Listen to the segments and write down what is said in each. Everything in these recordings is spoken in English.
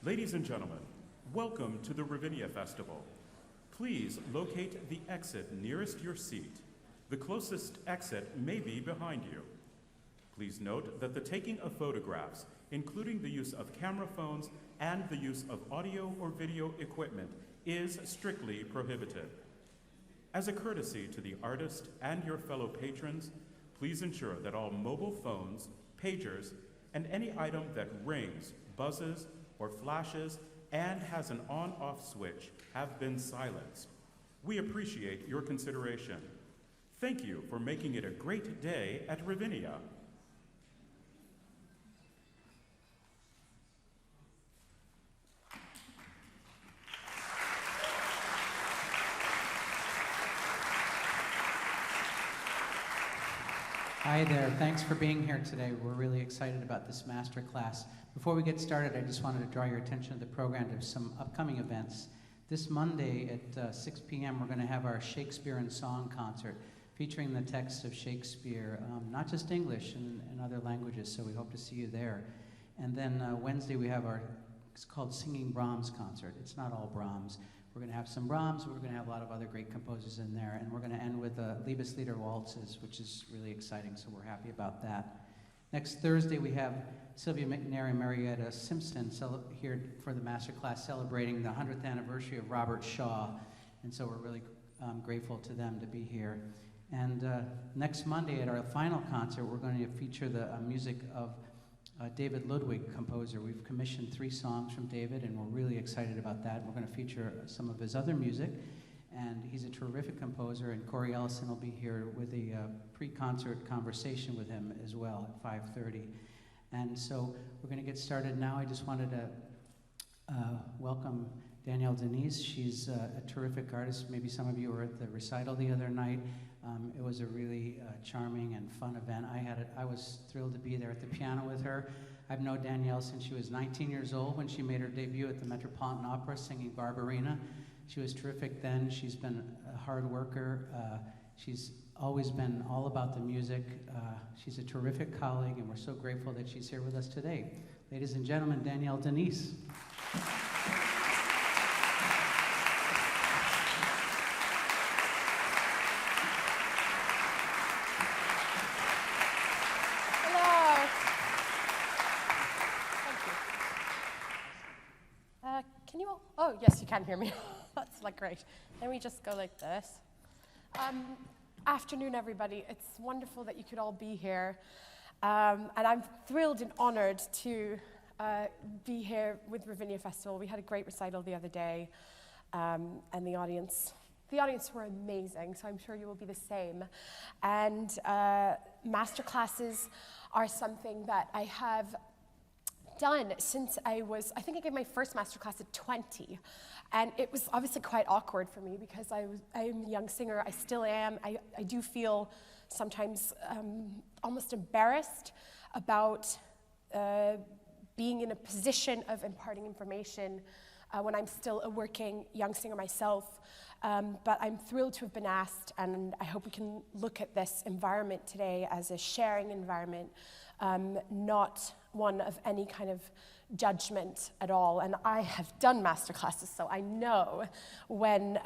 Ladies and gentlemen, welcome to the Ravinia Festival. Please locate the exit nearest your seat. The closest exit may be behind you. Please note that the taking of photographs, including the use of camera phones and the use of audio or video equipment, is strictly prohibited. As a courtesy to the artist and your fellow patrons, please ensure that all mobile phones, pagers, and any item that rings, buzzes, or flashes and has an on-off switch have been silenced. We appreciate your consideration. Thank you for making it a great day at Ravinia. Hi there, thanks for being here today. We're really excited about this master class. Before we get started, I just wanted to draw your attention to the program to some upcoming events. This Monday at 6 p.m. we're going to have our Shakespeare in Song concert featuring the text of Shakespeare, not just English and other languages, so we hope to see you there. And then Wednesday we have it's called Singing Brahms concert. It's not all Brahms. We're going to have some Brahms, but we're going to have a lot of other great composers in there, and we're going to end with Liebeslieder waltzes, which is really exciting, so we're happy about that. Next Thursday, we have Sylvia McNair and Marietta Simpson here for the masterclass celebrating the 100th anniversary of Robert Shaw, and so we're really grateful to them to be here. And next Monday at our final concert, we're going to feature the music of David Ludwig, composer. We've commissioned 3 songs from David, and we're really excited about that. We're going to feature some of his other music, and he's a terrific composer, and Corey Ellison will be here with a pre-concert conversation with him as well at 5:30. And so we're going to get started now. I just wanted to welcome Danielle Denise. She's a terrific artist. Maybe some of you were at the recital the other night. It was a really charming and fun event. I was thrilled to be there at the piano with her. I've known Danielle since she was 19 years old when she made her debut at the Metropolitan Opera singing Barbarina. She was terrific then. She's been a hard worker. She's always been all about the music. She's a terrific colleague, and we're so grateful that she's here with us today. Ladies and gentlemen, Danielle Denise. Oh, yes, you can hear me. That's like great. Then we just go like this. Afternoon, everybody. It's wonderful that you could all be here. And I'm thrilled and honored to be here with Ravinia Festival. We had a great recital the other day, and the audience were amazing, so I'm sure you will be the same. And masterclasses are something that I have done since I think I gave my first masterclass at 20, and it was obviously quite awkward for me because I am a young singer. I still am. I do feel sometimes almost embarrassed about being in a position of imparting information when I'm still a working young singer myself. But I'm thrilled to have been asked, and I hope we can look at this environment today as a sharing environment, not one of any kind of judgment at all. And I have done masterclasses, so I know when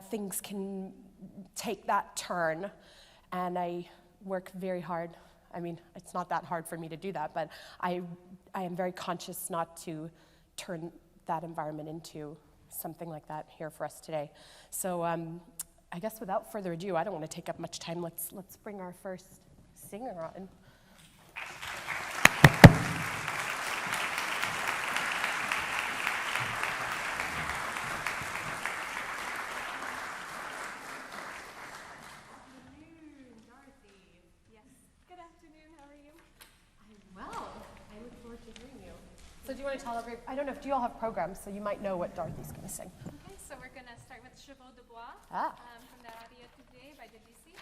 things can take that turn, and I work very hard. I mean, it's not that hard for me to do that, but I am very conscious not to turn that environment into something like that here for us today. So I guess without further ado, I don't want to take up much time. Let's bring our first singer on. So do you want to tell everybody, I don't know, do you all have programs, so you might know what Dorothy's going to sing. Okay, so we're going to start with Chevaux de bois from the Ariettes Oubliées by Debussy.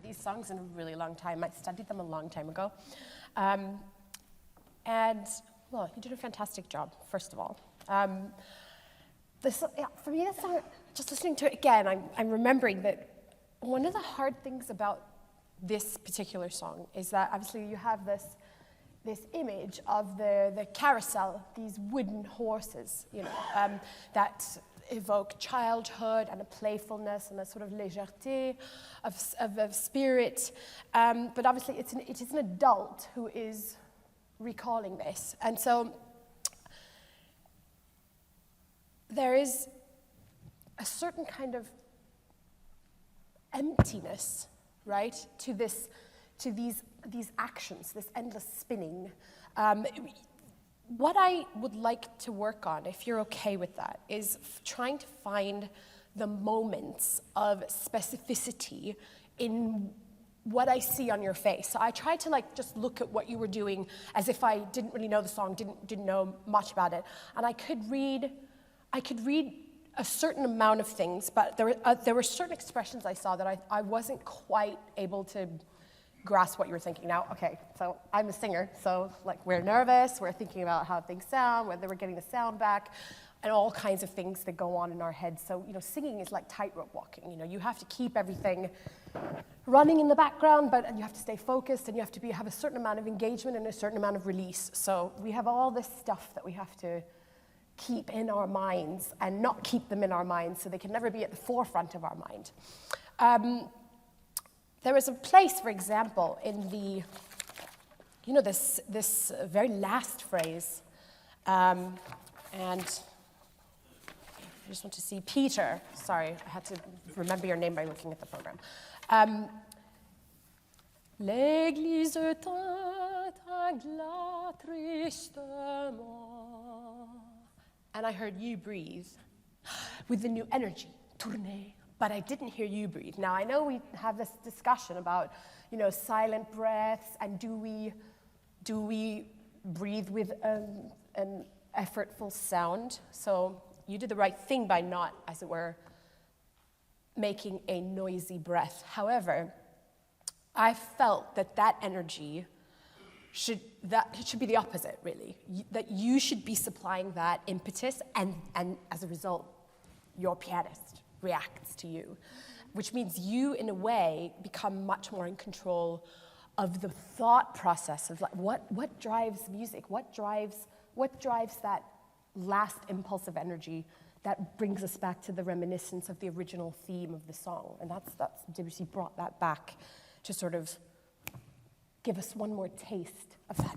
these songs in a really long time. I studied them a long time ago. And, well, you did a fantastic job, first of all. For me, this song, just listening to it again, I'm remembering that one of the hard things about this particular song is that obviously you have this image of the carousel, these wooden horses, you know, that evoke childhood and a playfulness and a sort of légèreté of spirit. But obviously it is an adult who is recalling this. And so there is a certain kind of emptiness, right, to these actions, this endless spinning. What I would like to work on, if you're okay with that, is trying to find the moments of specificity in what I see on your face. So I tried to just look at what you were doing as if I didn't really know the song, didn't know much about it, and I could read a certain amount of things, but there were certain expressions I saw that I wasn't quite able to grasp what you were thinking. Now, okay, so I'm a singer, so we're nervous, we're thinking about how things sound, whether we're getting the sound back, and all kinds of things that go on in our heads. So, singing is like tightrope walking. You have to keep everything running in the background, but you have to stay focused, and you have to have a certain amount of engagement and a certain amount of release. So we have all this stuff that we have to keep in our minds and not keep them in our minds, so they can never be at the forefront of our mind. There is a place, for example, in the, this very last phrase, and I just want to see Peter. Sorry, I had to remember your name by looking at the program. L'église tint un glas tristement. And I heard you breathe with the new energy, tourner, but I didn't hear you breathe. Now, I know we have this discussion about, silent breaths, and do we breathe with an effortful sound? So you did the right thing by not, as it were, making a noisy breath. However, I felt that energy should be the opposite, really. That you should be supplying that impetus, and as a result, your pianist reacts to you, which means you, in a way, become much more in control of the thought process of what drives music, what drives that last impulse of energy that brings us back to the reminiscence of the original theme of the song. And that's Debussy brought that back to sort of give us one more taste of that,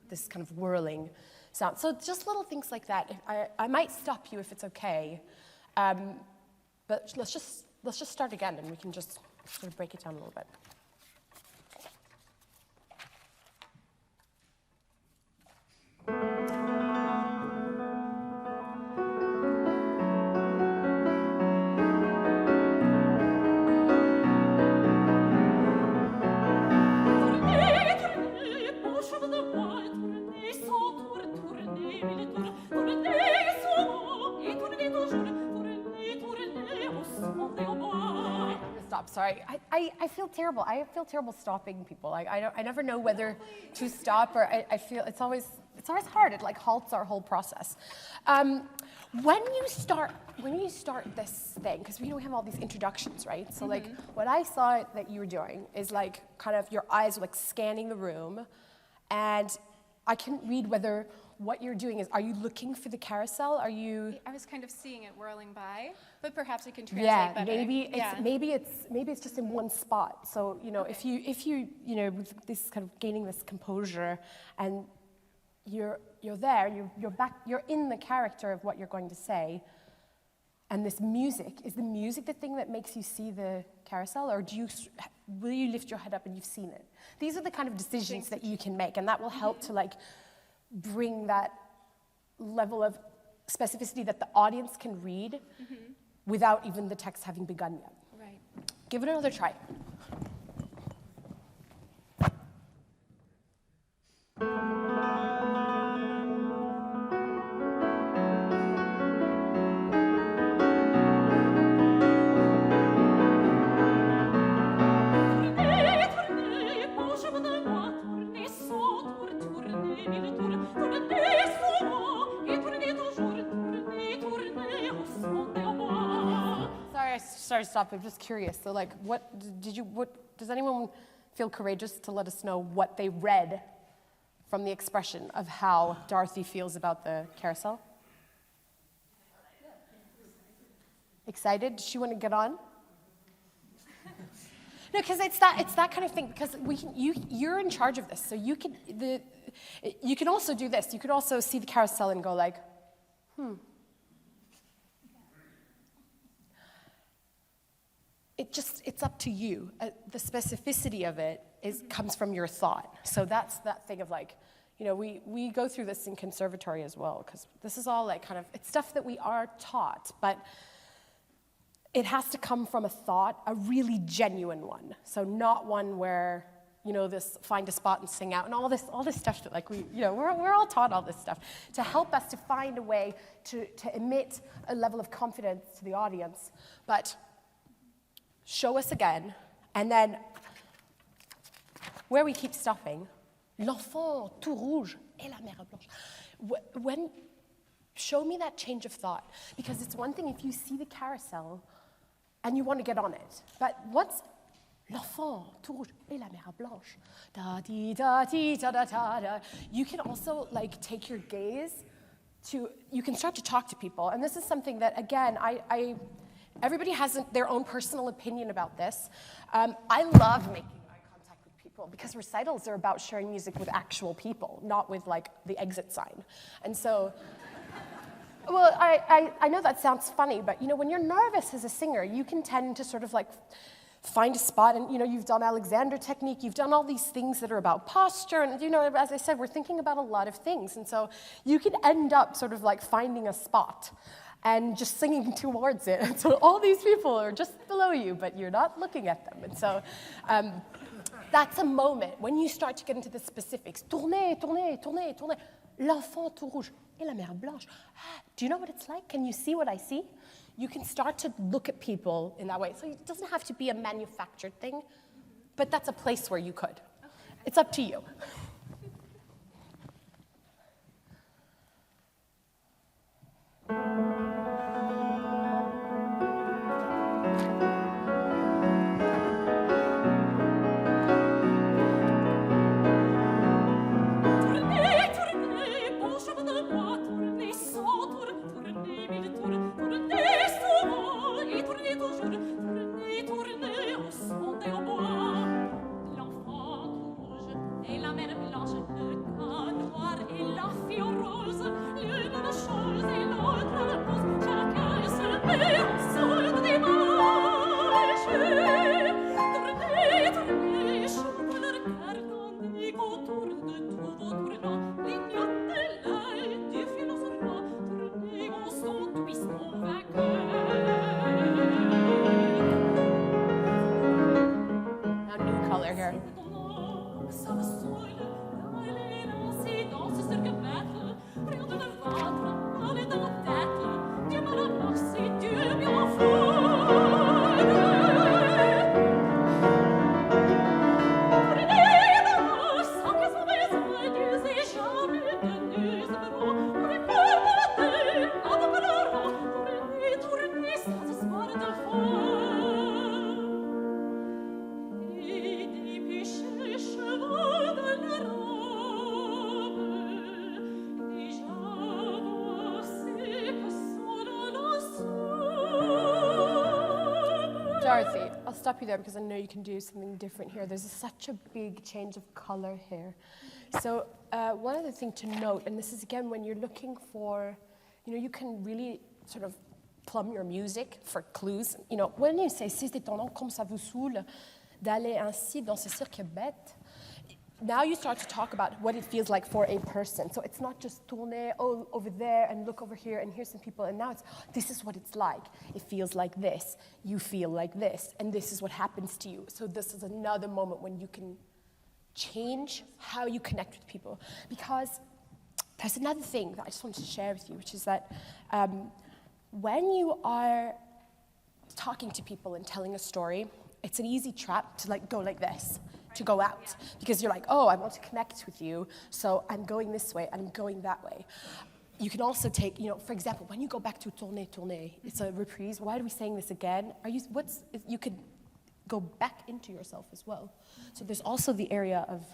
this kind of whirling sound. So just little things like that. I might stop you if it's okay, but let's just start again, and we can just sort of break it down a little bit. Sorry, I feel terrible. I feel terrible stopping people. I never know whether to stop, or I feel it's always hard. It halts our whole process. When you start this thing, because we have all these introductions, right? So what I saw that you were doing is kind of your eyes were scanning the room, and I couldn't read whether what you're doing is, are you looking for the carousel? Are you? I was kind of seeing it whirling by, but perhaps I can translate better. Maybe it's just in one spot. So if you with this kind of gaining this composure, and you're there, you're back, you're in the character of what you're going to say, and this music, is the music the thing that makes you see the carousel, or will you lift your head up and you've seen it? These are the kind of decisions that you can make, and that will help to bring that level of specificity that the audience can read without even the text having begun yet. Right. Give it another try. sorry to stop, I'm just curious. So like, does anyone feel courageous to let us know what they read from the expression of how Dorothy feels about the carousel? Excited? Does she want to get on? No, because it's that kind of thing. Because you're in charge of this, so you can also do this. You could also see the carousel and go like, It's up to you. The specificity of it comes from your thought. So that's that thing of like, we go through this in conservatory as well, because this is all like kind of, it's stuff that we are taught, but it has to come from a thought, a really genuine one. So not one where, this find a spot and sing out and all this stuff that like we're all taught all this stuff to help us to find a way to emit a level of confidence to the audience. But show us again, and then where we keep stopping, l'enfant tout rouge et la mère blanche. Show me that change of thought, because it's one thing if you see the carousel and you want to get on it, but what's l'enfant tout rouge et la mère blanche? Da di da di da da da da. You can also like take your gaze to. You can start to talk to people, and this is something that again everybody has their own personal opinion about this. I love making eye contact with people because recitals are about sharing music with actual people, not with like the exit sign. And so, well, I know that sounds funny, but when you're nervous as a singer, you can tend to sort of like find a spot, and you've done Alexander technique, you've done all these things that are about posture, and as I said, we're thinking about a lot of things, and so you can end up sort of like finding a spot and just singing towards it. And so all these people are just below you, but you're not looking at them. And so that's a moment when you start to get into the specifics. Tournez, tournez, tournez, tournez. L'enfant tout rouge et la mère blanche. Do you know what it's like? Can you see what I see? You can start to look at people in that way. So it doesn't have to be a manufactured thing, but that's a place where you could. It's up to you. Dorothy, I'll stop you there because I know you can do something different here. There's such a big change of color here. So one other thing to note, and this is again when you're looking for, you can really sort of plumb your music for clues. When you say si c'est étonnant comme ça vous saoule d'aller ainsi dans ce cirque bête, now you start to talk about what it feels like for a person. So it's not just tourner, over there and look over here and here's some people. And now this is what it's like. It feels like this. You feel like this. And this is what happens to you. So this is another moment when you can change how you connect with people. Because there's another thing that I just wanted to share with you, which is that when you are talking to people and telling a story, it's an easy trap to go like this. To go out, because you're like, oh, I want to connect with you, so I'm going this way, I'm going that way. You can also take, for example, when you go back to tourner, tourner, it's a reprise. Why are we saying this again? You could go back into yourself as well. So there's also the area of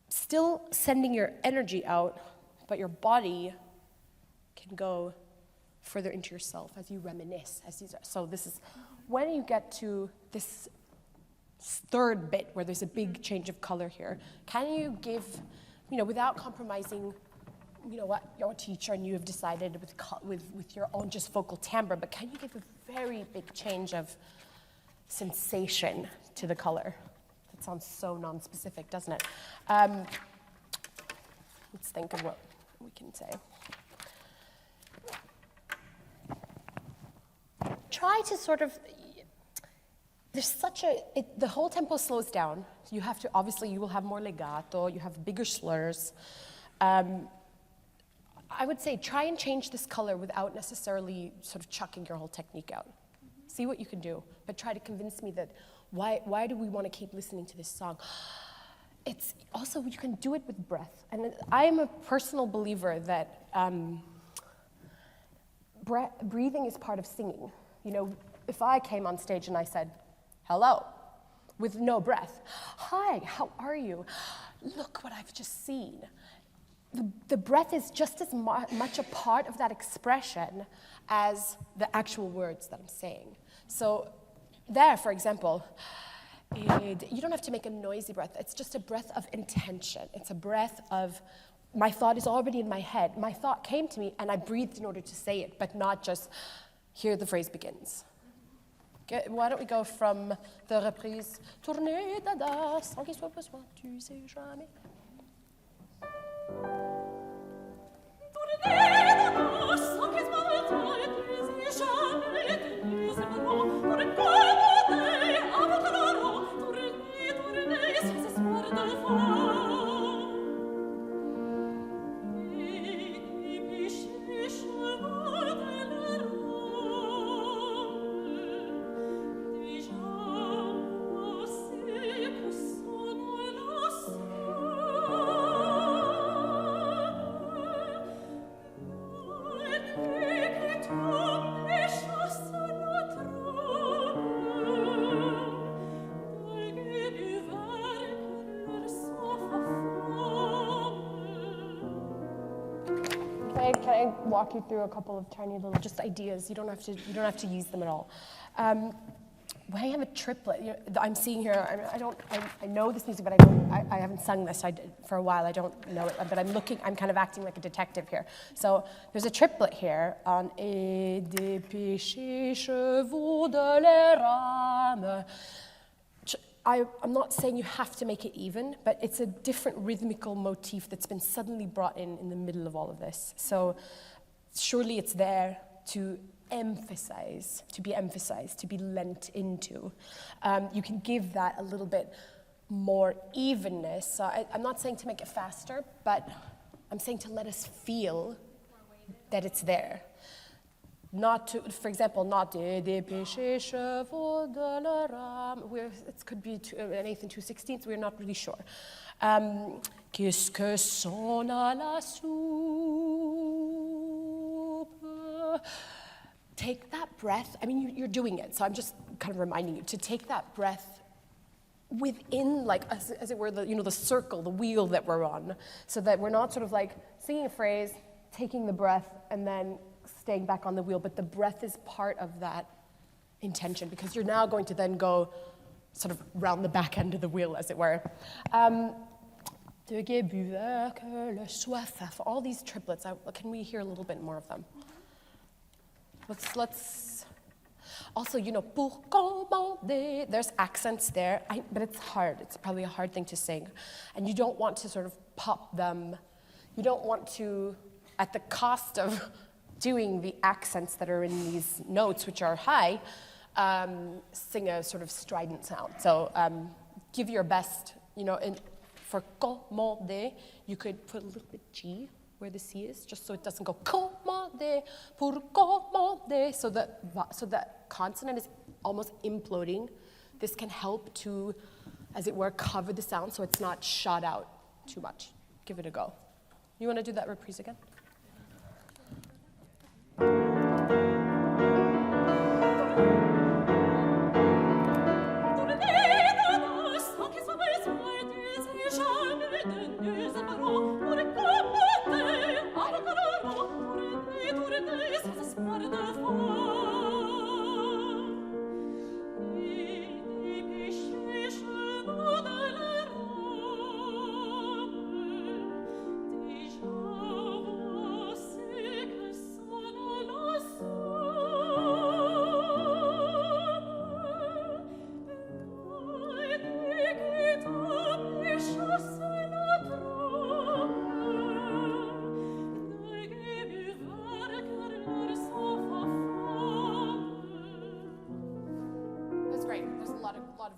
still sending your energy out, but your body can go further into yourself as you reminisce. So this is, when you get to this third bit where there's a big change of color here, can you give, without compromising what your teacher and you have decided with your own just vocal timbre, but can you give a very big change of sensation to the color? That sounds so non-specific, doesn't it? Let's think of what we can say. Try to sort of, the whole tempo slows down. You have to, obviously you will have more legato, you have bigger slurs. I would say try and change this color without necessarily sort of chucking your whole technique out. See what you can do, but try to convince me that why do we want to keep listening to this song? It's also, you can do it with breath. And I'm a personal believer that breathing is part of singing. If I came on stage and I said, hello, with no breath, hi, how are you? Look what I've just seen. The breath is just as much a part of that expression as the actual words that I'm saying. So there, for example, you don't have to make a noisy breath. It's just a breath of intention. It's a breath of, my thought is already in my head. My thought came to me and I breathed in order to say it, but not just, here the phrase begins. Okay, why don't we go from the reprise, tourner dada, sans qu'il soit besoin, tu sais jamais. Can I walk you through a couple of tiny little just ideas? You don't have to use them at all. When I have a triplet, I'm seeing here. I know this music, but I haven't sung this for a while. I don't know it, but I'm kind of acting like a detective here. So there's a triplet here on Et dépêchez chevaux de les rames. I'm not saying you have to make it even, but it's a different rhythmical motif that's been suddenly brought in the middle of all of this. So surely it's there to emphasize, to be lent into. You can give that a little bit more evenness. So I'm not saying to make it faster, but I'm saying to let us feel that it's there. Not to, for example, not dépêchez chevaux de la rame. It could be anything 2/16, we're not really sure. Qu'est-ce que sonne à la soupe? Take that breath. I mean, you're doing it, so I'm just kind of reminding you to take that breath within, like, as it were, the circle, the wheel that we're on, so that we're not sort of like singing a phrase, taking the breath, and then staying back on the wheel, but the breath is part of that intention, because you're now going to then go sort of round the back end of the wheel, as it were. All these triplets, can we hear a little bit more of them? Let's also, pour commander, there's accents there, but it's hard. It's probably a hard thing to sing. And you don't want to sort of pop them. You don't want to, at the cost of doing the accents that are in these notes, which are high, sing a sort of strident sound. So give your best, for commander, you could put a little bit G where the C is, just so it doesn't go commander, pour commander, so that consonant is almost imploding. This can help to, as it were, cover the sound so it's not shot out too much. Give it a go. You want to do that reprise again?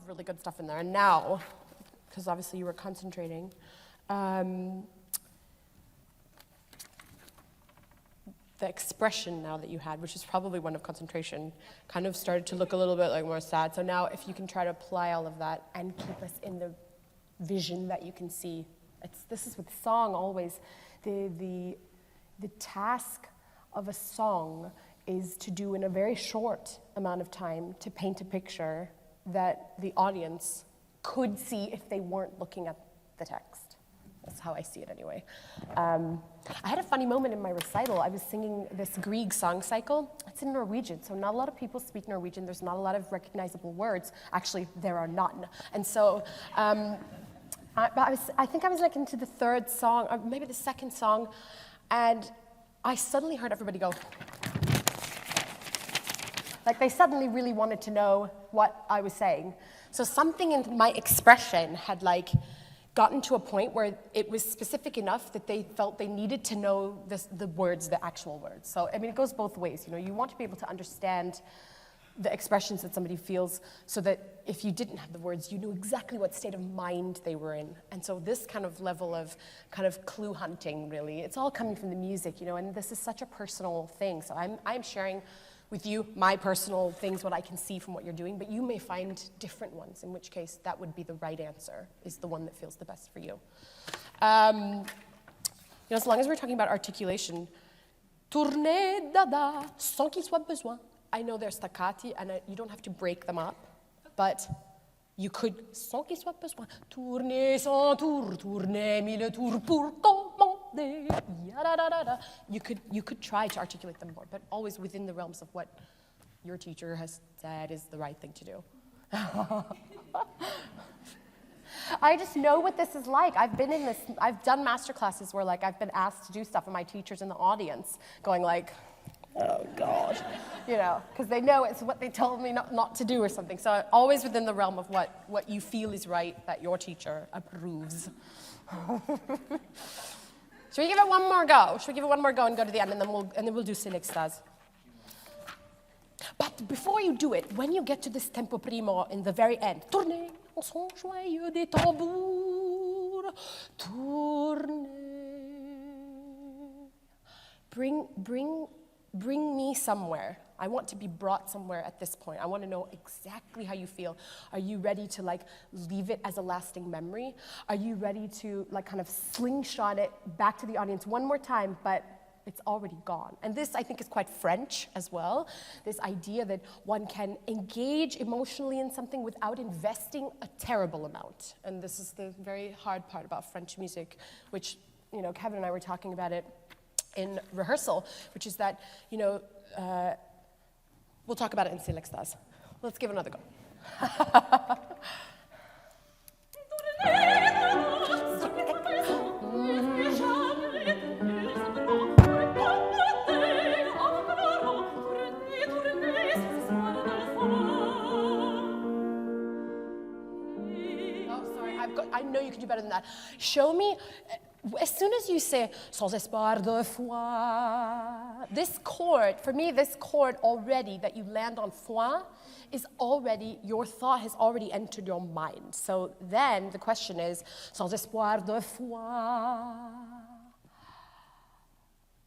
Really good stuff in there. And now, because obviously you were concentrating, the expression now that you had, which is probably one of concentration, kind of started to look a little bit like more sad. So now if you can try to apply all of that and keep us in the vision that you can see. This is with song always. The task of a song is to do in a very short amount of time to paint a picture that the audience could see if they weren't looking at the text. That's how I see it anyway. I had a funny moment in my recital. I was singing this Grieg song cycle. It's in Norwegian, so not a lot of people speak Norwegian. There's not a lot of recognizable words. Actually, there are none. And so I think I was like into the third song, or maybe the second song, and I suddenly heard everybody go. Like they suddenly really wanted to know what I was saying. So something in my expression had like gotten to a point where it was specific enough that they felt they needed to know the words, the actual words. So, I mean, it goes both ways. You know, you want to be able to understand the expressions that somebody feels so that if you didn't have the words, you knew exactly what state of mind they were in. And so this kind of level of kind of clue hunting, really, it's all coming from the music, you know, and this is such a personal thing. So I'm sharing with you my personal things, what I can see from what you're doing, but you may find different ones, in which case that would be the right answer, is the one that feels the best for you. You know, as long as we're talking about articulation, tourner dada, sans qu'il soit besoin. I know they're staccati, and you don't have to break them up, but you could, sans qu'il soit besoin, tourner sans tour, tourner mille tours pour commander. You could try to articulate them more, but always within the realms of what your teacher has said is the right thing to do. I just know what this is like. I've done master classes where like I've been asked to do stuff and my teacher's in the audience going like, oh God, you know, because they know it's what they told me not to do or something. So always within the realm of what you feel is right that your teacher approves. Should we give it one more go? Should we give it one more go and go to the end, and then we'll do sin extase? But before you do it, when you get to this tempo primo in the very end, tournez en son joyeux des tambours, tournez. Bring me somewhere. I want to be brought somewhere at this point. I want to know exactly how you feel. Are you ready to like leave it as a lasting memory? Are you ready to like kind of slingshot it back to the audience one more time, but it's already gone? And this, I think, is quite French as well. This idea that one can engage emotionally in something without investing a terrible amount. And this is the very hard part about French music, which, you know, Kevin and I were talking about it in rehearsal, which is that, you know, we'll talk about it in sin extase. Let's give it another go. I know you can do better than that. Show me, as soon as you say, sans espoir de foi, this chord, for me, this chord already that you land on foi is already, your thought has already entered your mind. So then the question is, sans espoir de foi,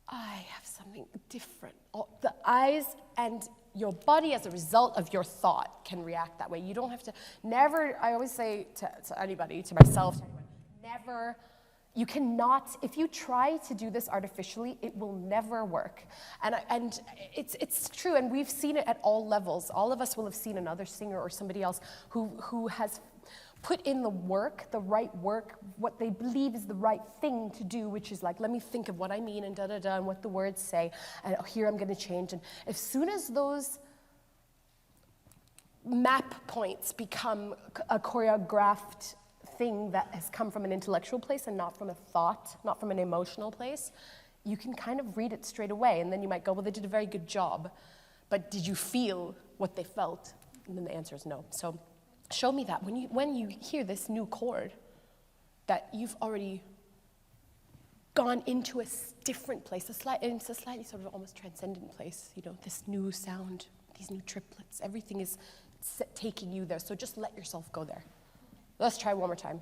I have something different. The eyes and your body as a result of your thought can react that way. You don't have to, never, I always say to anybody, to myself, to anyone, never You cannot, if you try to do this artificially, it will never work. And it's true, and we've seen it at all levels. All of us will have seen another singer or somebody else who has put in the work, the right work, what they believe is the right thing to do, which is like, let me think of what I mean and da-da-da, and what the words say, and here I'm gonna change. And as soon as those map points become a choreographed thing that has come from an intellectual place and not from a thought, not from an emotional place, you can kind of read it straight away, and then you might go, well, they did a very good job, but did you feel what they felt? And then the answer is no. So show me that. When you hear this new chord, that you've already gone into a different place, it's a slightly sort of almost transcendent place, you know, this new sound, these new triplets, everything is taking you there, so just let yourself go there. Let's try one more time.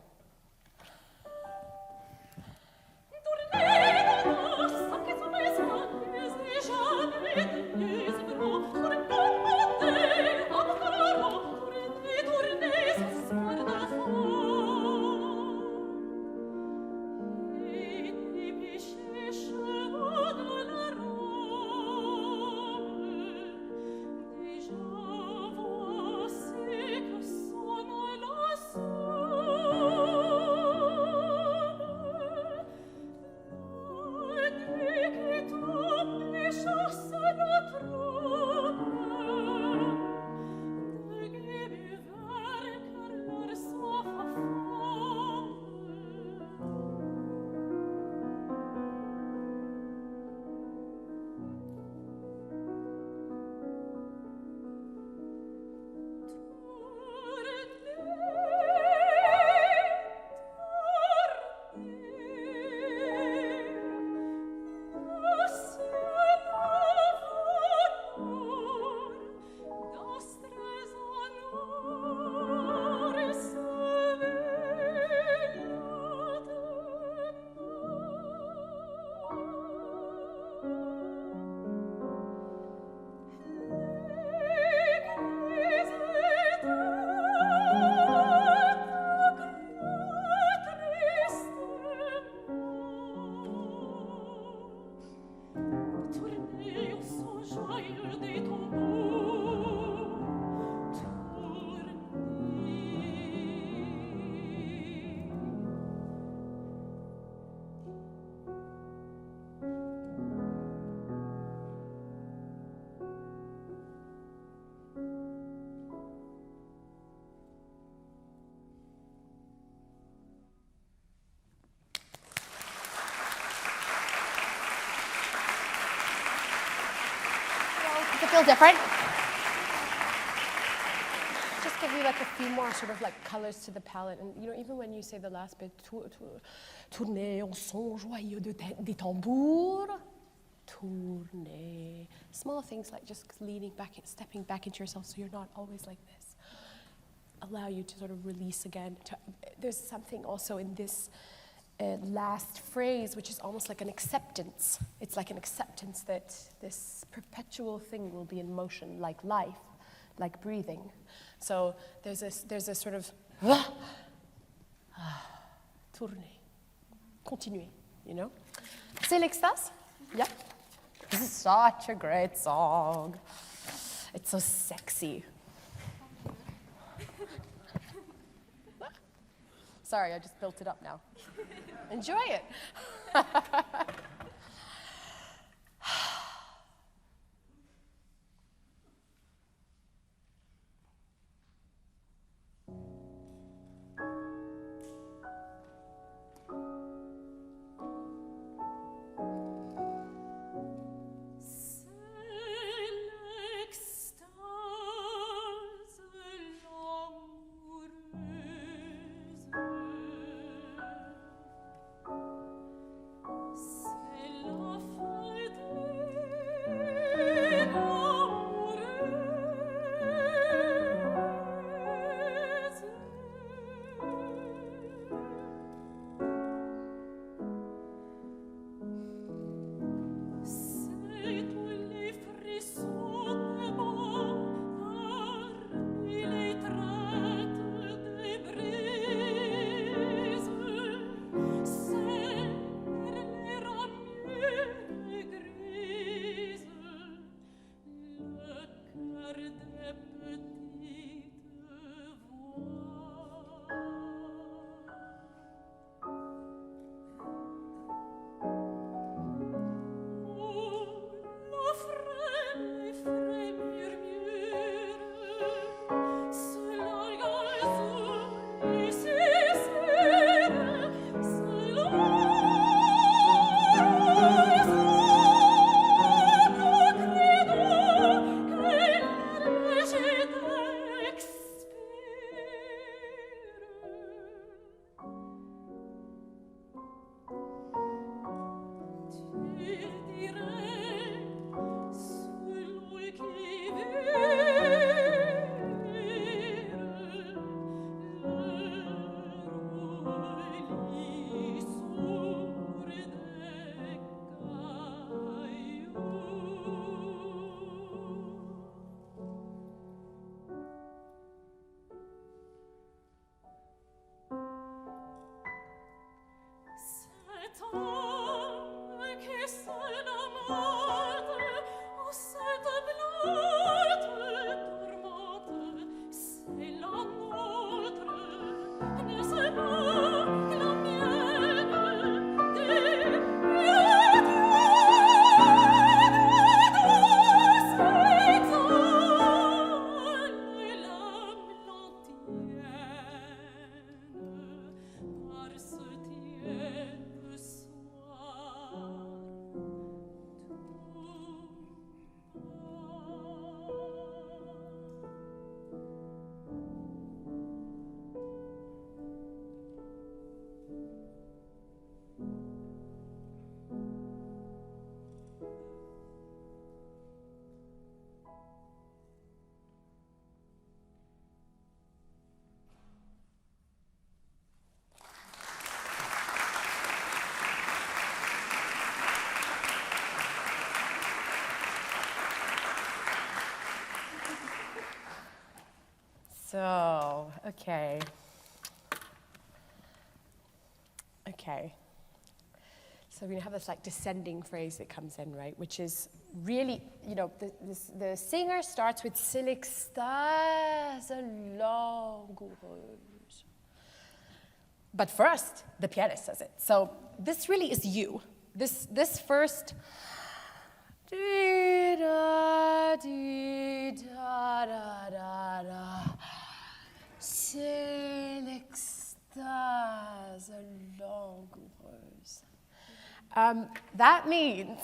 Feel different? Just give you like a few more sort of like colors to the palette, and you know, even when you say the last bit, tourner au son joyeux des tambours, tourner. Small things like just leaning back, stepping back into yourself, so you're not always like this. Allow you to sort of release again. There's something also in this last phrase, which is almost like an acceptance. It's like an acceptance that this perpetual thing will be in motion, like life, like breathing. So there's a sort of tourner, continuer, you know? C'est l'extase? Yeah. This is such a great song. It's so sexy. Sorry, I just built it up now. Enjoy it. So, okay. Okay. So we're going to have this like descending phrase that comes in, right? Which is really, you know, the singer starts with "C'est l'extase langoureuse." But first, the pianist says it. So this really is you. This first, di da di da da da da, c'est l'extase langoureuse. That means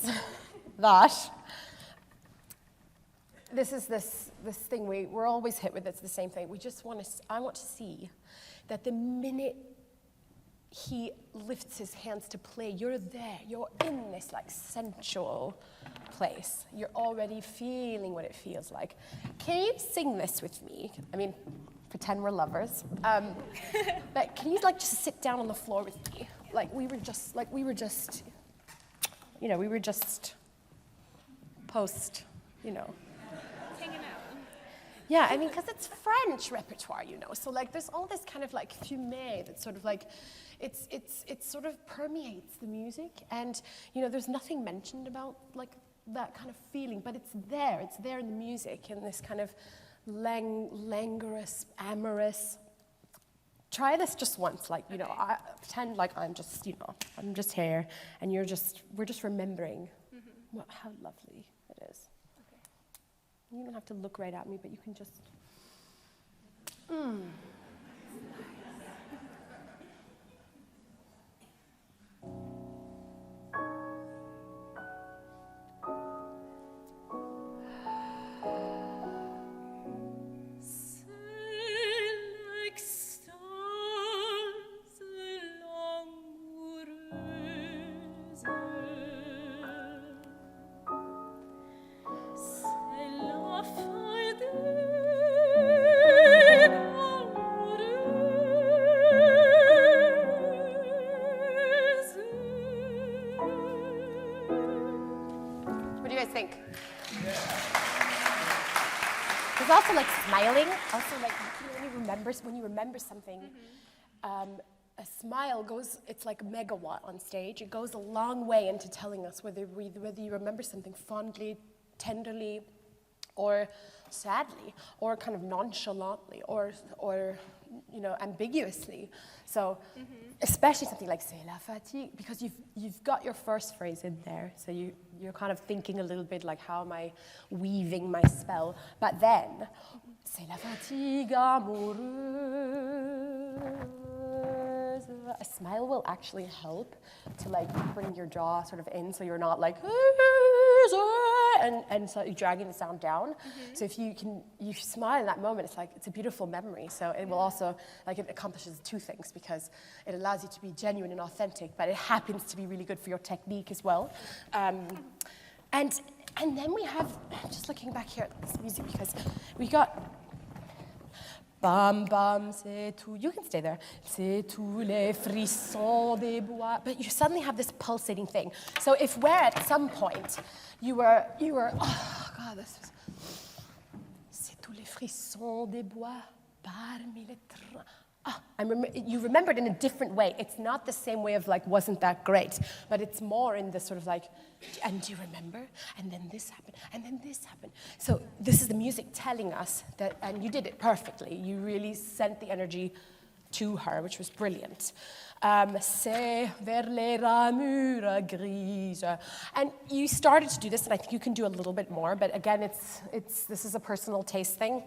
that this is this thing we're always hit with. It's the same thing. We just want to. I want to see that the minute he lifts his hands to play, you're there. You're in this like sensual place. You're already feeling what it feels like. Can you sing this with me? I mean, pretend we're lovers. But can you like just sit down on the floor with me? Like we were just, you know, we were just post, you know. Hanging out. Yeah, I mean, because it's French repertoire, you know. So like, there's all this kind of like fumé that's sort of like, it sort of permeates the music, and you know, there's nothing mentioned about like that kind of feeling, but it's there. It's there in the music, in this kind of languorous, amorous. Try this just once, like, you know, I pretend like I'm just, you know, I'm just here, and we're just remembering how lovely it is. Okay. You don't have to look right at me, but you can just, think. There's also like smiling. Also like, you know, when you remember something, a smile goes, it's like a megawatt on stage. It goes a long way into telling us whether you remember something fondly, tenderly, or sadly, or kind of nonchalantly, or you know, ambiguously. So, especially something like "C'est la fatigue," because you've got your first phrase in there, so you're kind of thinking a little bit like, how am I weaving my spell? But then, "C'est la fatigue amoureuse," a smile will actually help to like bring your jaw sort of in, so you're not like and so you're dragging the sound down. So if you smile in that moment, it's a beautiful memory. So it will also, like, it accomplishes two things, because it allows you to be genuine and authentic, but it happens to be really good for your technique as well. And then we have, I'm just looking back here at this music, because we got bam bam, c'est tout. You can stay there. C'est tous les frissons des bois. But you suddenly have this pulsating thing. So if where at some point you were, oh God, this is, c'est tous les frissons des bois parmi les trains. You remember it in a different way. It's not the same way of like, wasn't that great? But it's more in the sort of like, and do you remember? And then this happened, and then this happened. So this is the music telling us that, and you did it perfectly. You really sent the energy to her, which was brilliant. C'est vers les ramures grises. And you started to do this, and I think you can do a little bit more, but again, this is a personal taste thing.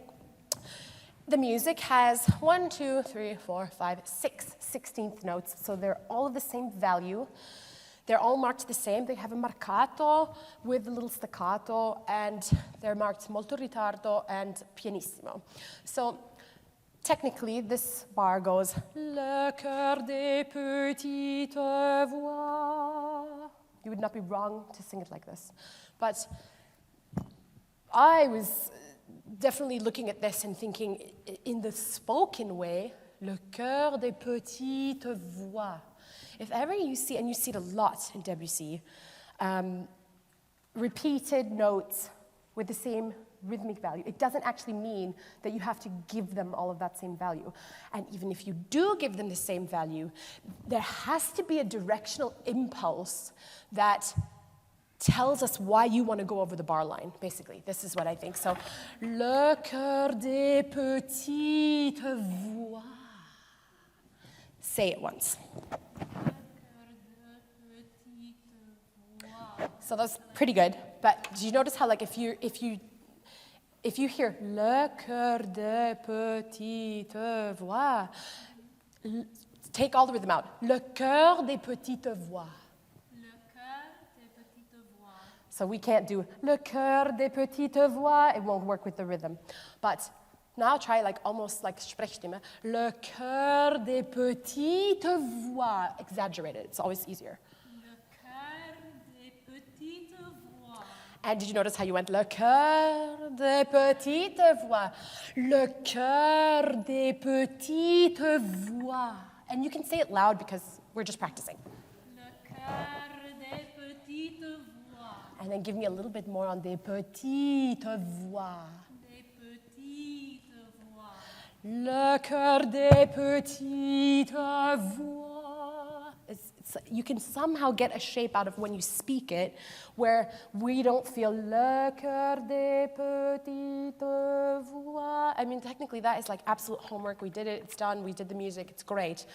The music has 1, 2, 3, 4, 5, 6 16th notes, so they're all of the same value. They're all marked the same. They have a marcato with a little staccato, and they're marked molto ritardo and pianissimo. So technically, this bar goes, le cœur des petites voix. You would not be wrong to sing it like this. But I was definitely looking at this and thinking, in the spoken way, le cœur des petites voix. If ever you see, and you see it a lot in Debussy, repeated notes with the same rhythmic value. It doesn't actually mean that you have to give them all of that same value. And even if you do give them the same value, there has to be a directional impulse that tells us why you want to go over the bar line, basically. This is what I think. So, le cœur des petites voix. Say it once. So that's pretty good. But do you notice how, like, if you hear le cœur des petites voix, take all the rhythm out. Le cœur des petites voix. So we can't do le cœur des petites voix. It won't work with the rhythm. But now try like almost like Sprechstimme. Le cœur des petites voix. Exaggerate it. It's always easier. Le cœur des petites voix. And did you notice how you went le cœur des petites voix? Le cœur des petites voix. And you can say it loud because we're just practicing. Le cœur des petites voix. And then give me a little bit more on des petites voix. Des petites voix. Le cœur des petites voix. You can somehow get a shape out of when you speak it where we don't feel le cœur des petites voix. I mean, technically that is like absolute homework. We did it, it's done, we did the music, it's great.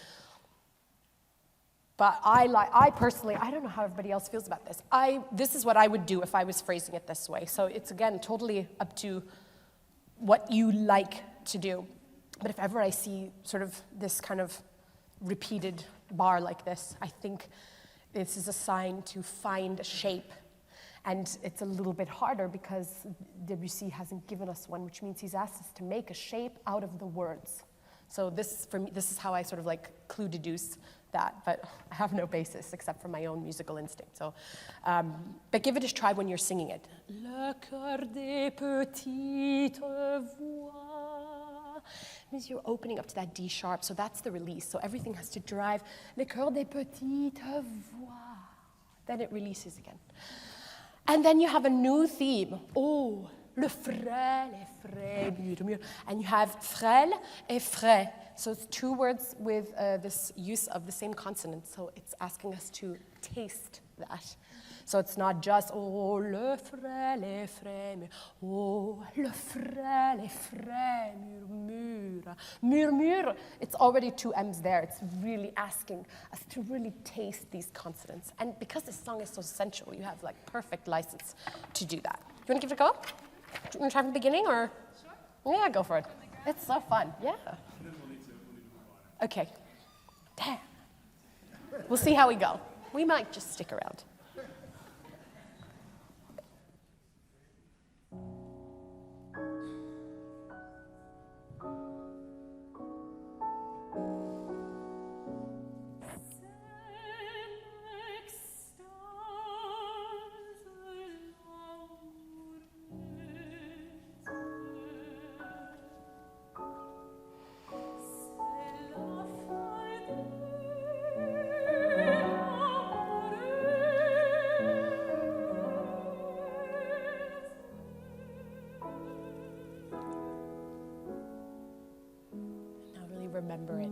But I personally, I don't know how everybody else feels about this. This is what I would do if I was phrasing it this way. So it's, again, totally up to what you like to do. But if ever I see sort of this kind of repeated bar like this, I think this is a sign to find a shape. And it's a little bit harder because Debussy hasn't given us one, which means he's asked us to make a shape out of the words. So this, for me, this is how I sort of like clue deduce that, but I have no basis except for my own musical instinct. So, but give it a try when you're singing it. Le cœur des petites voix. Means you're opening up to that D sharp, so that's the release. So everything has to drive. Le cœur des petites voix. Then it releases again. And then you have a new theme. Oh, le frêle et frais, murmure. And you have frêle et frais. So it's two words with this use of the same consonant. So it's asking us to taste that. So it's not just, oh, le frêle et frais, oh, le frêle et frais, murmure. Murmure, it's already two M's there. It's really asking us to really taste these consonants. And because this song is so sensual, you have like perfect license to do that. You want to give it a go? Do you want to try from the beginning or? Sure. Yeah, go for it. It's so fun, yeah. Okay. Damn. We'll see how we go. We might just stick around. Remember it.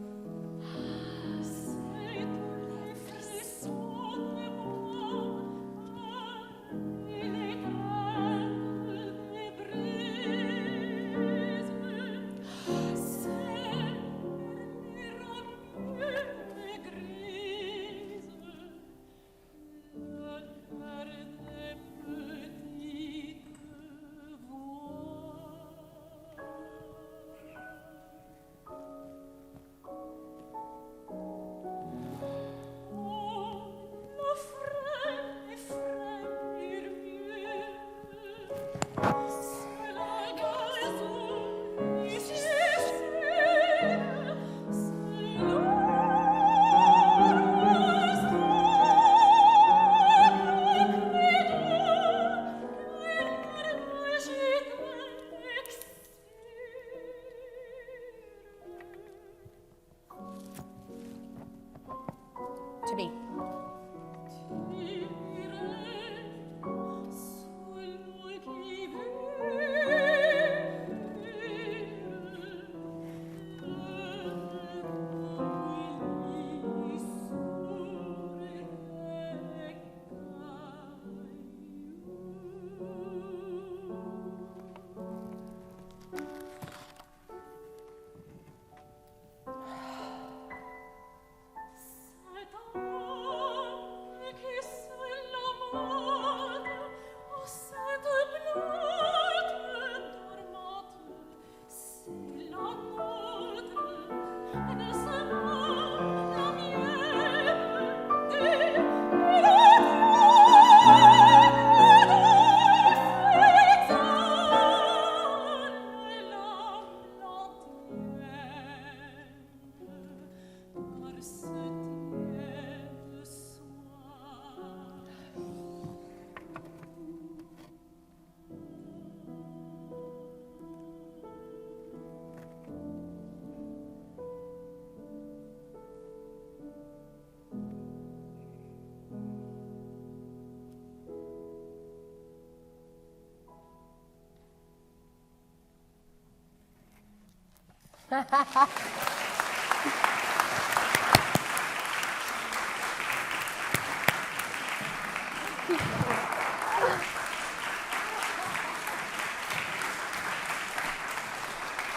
I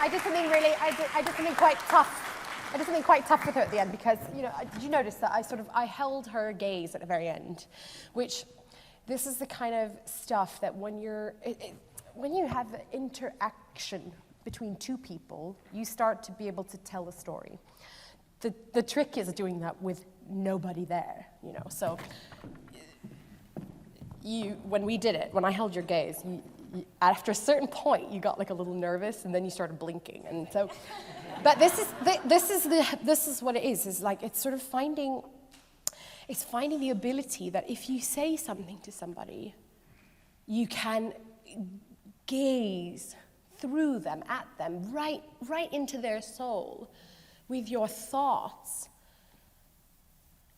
did something quite tough. I did something quite tough with her at the end because, you know, did you notice that I held her gaze at the very end, which this is the kind of stuff that when you have an interaction between two people, you start to be able to tell a story. The trick is doing that with nobody there, you know. So when I held your gaze, after a certain point, you got like a little nervous, and then you started blinking, and so. But this is what it is like it's sort of finding the ability that if you say something to somebody, you can gaze through them, at them, right into their soul with your thoughts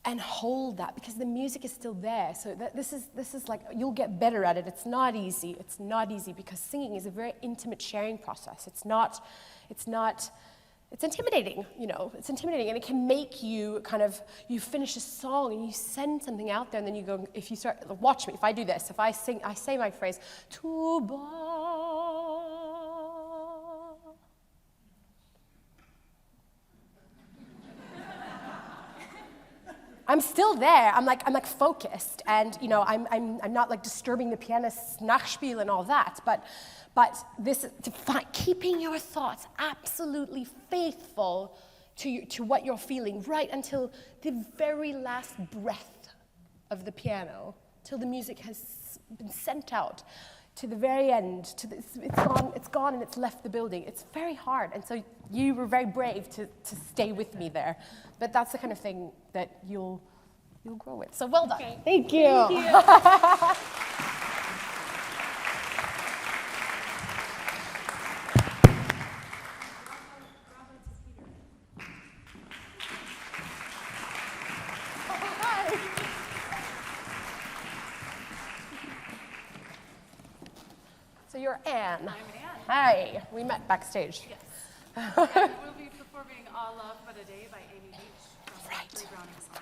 and hold that, because the music is still there. So this is like, you'll get better at it. It's not easy because singing is a very intimate sharing process. It's intimidating, you know, and it can make you you finish a song and you send something out there, and then you go, if you start, watch me, if I do this, if I say my phrase, tuba, I'm still there, I'm like focused, and, you know, I'm not like disturbing the pianist's Nachspiel and all that, but this, keeping your thoughts absolutely faithful to what you're feeling right until the very last breath of the piano, till the music has been sent out to the very end. It's gone and it's left the building. It's very hard, and so you were very brave to stay with me there. But that's the kind of thing that you'll grow with. So well done. Okay. Thank you. Thank you. You're Anne. I'm Anne. Hi. We met backstage. Yes. And we'll be performing All Love But a Day by Amy Beach from Right. 3 Browning songs.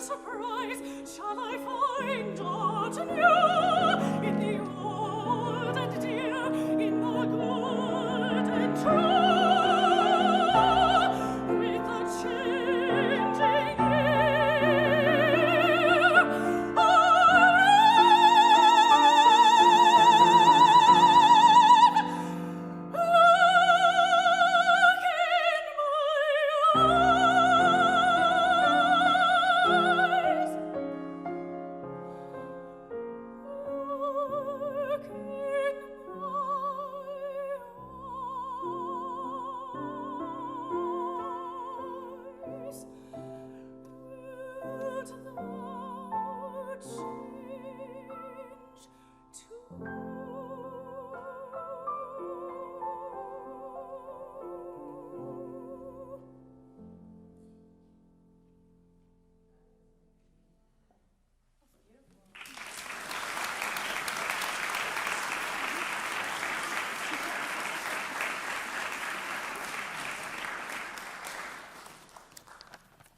Surprise, shall I find kind old new, in the old and dear, in the good and true. With the changing year,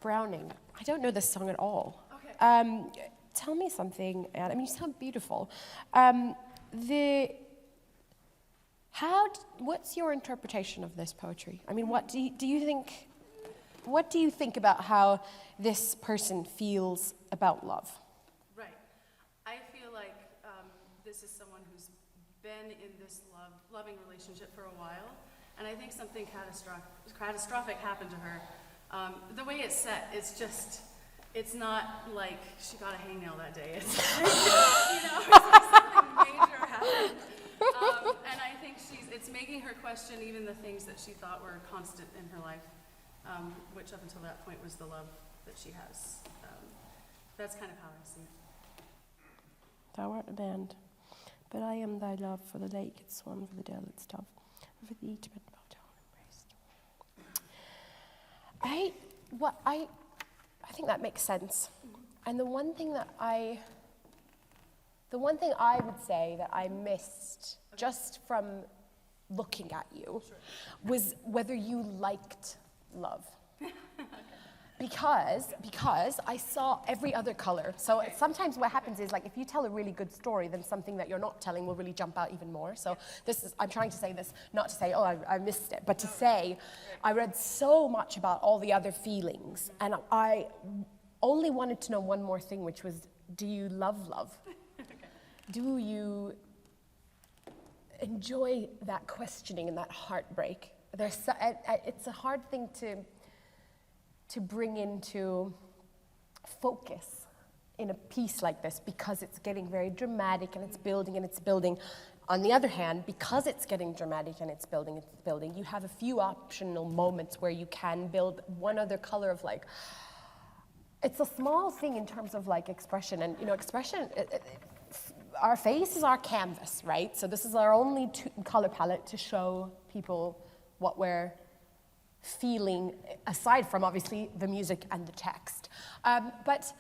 Browning. I don't know this song at all. Okay. Tell me something, Anne. I mean, you sound beautiful. What's your interpretation of this poetry? I mean, what do you think? What do you think about how this person feels about love? Right. I feel like this is someone who's been in this loving relationship for a while, and I think something catastrophic happened to her. The way it's set, it's not like she got a hangnail that day. It's like, it's like something major happened. And I think it's making her question even the things that she thought were constant in her life, which up until that point was the love that she has. That's kind of how I see it. Thou art a band, but I am thy love for the lake, its swan, for the dell, its dove, for the intimate motel embraced. I think that makes sense. And the one thing I would say that I missed just from looking at you was whether you liked love. Because I saw every other color. So sometimes what happens is, like, if you tell a really good story, then something that you're not telling will really jump out even more. So I'm trying to say this, not to say, oh, I missed it, but to say I read so much about all the other feelings, and I only wanted to know one more thing, which was, do you love love? Do you enjoy that questioning and that heartbreak? It's a hard thing to bring into focus in a piece like this, because it's getting very dramatic and it's building and it's building. On the other hand, because it's getting dramatic and it's building, you have a few optional moments where you can build one other color of, like, it's a small thing in terms of, like, expression. And, expression, our face is our canvas, right? So this is our only color palette to show people what we're feeling, aside from obviously the music and the text. But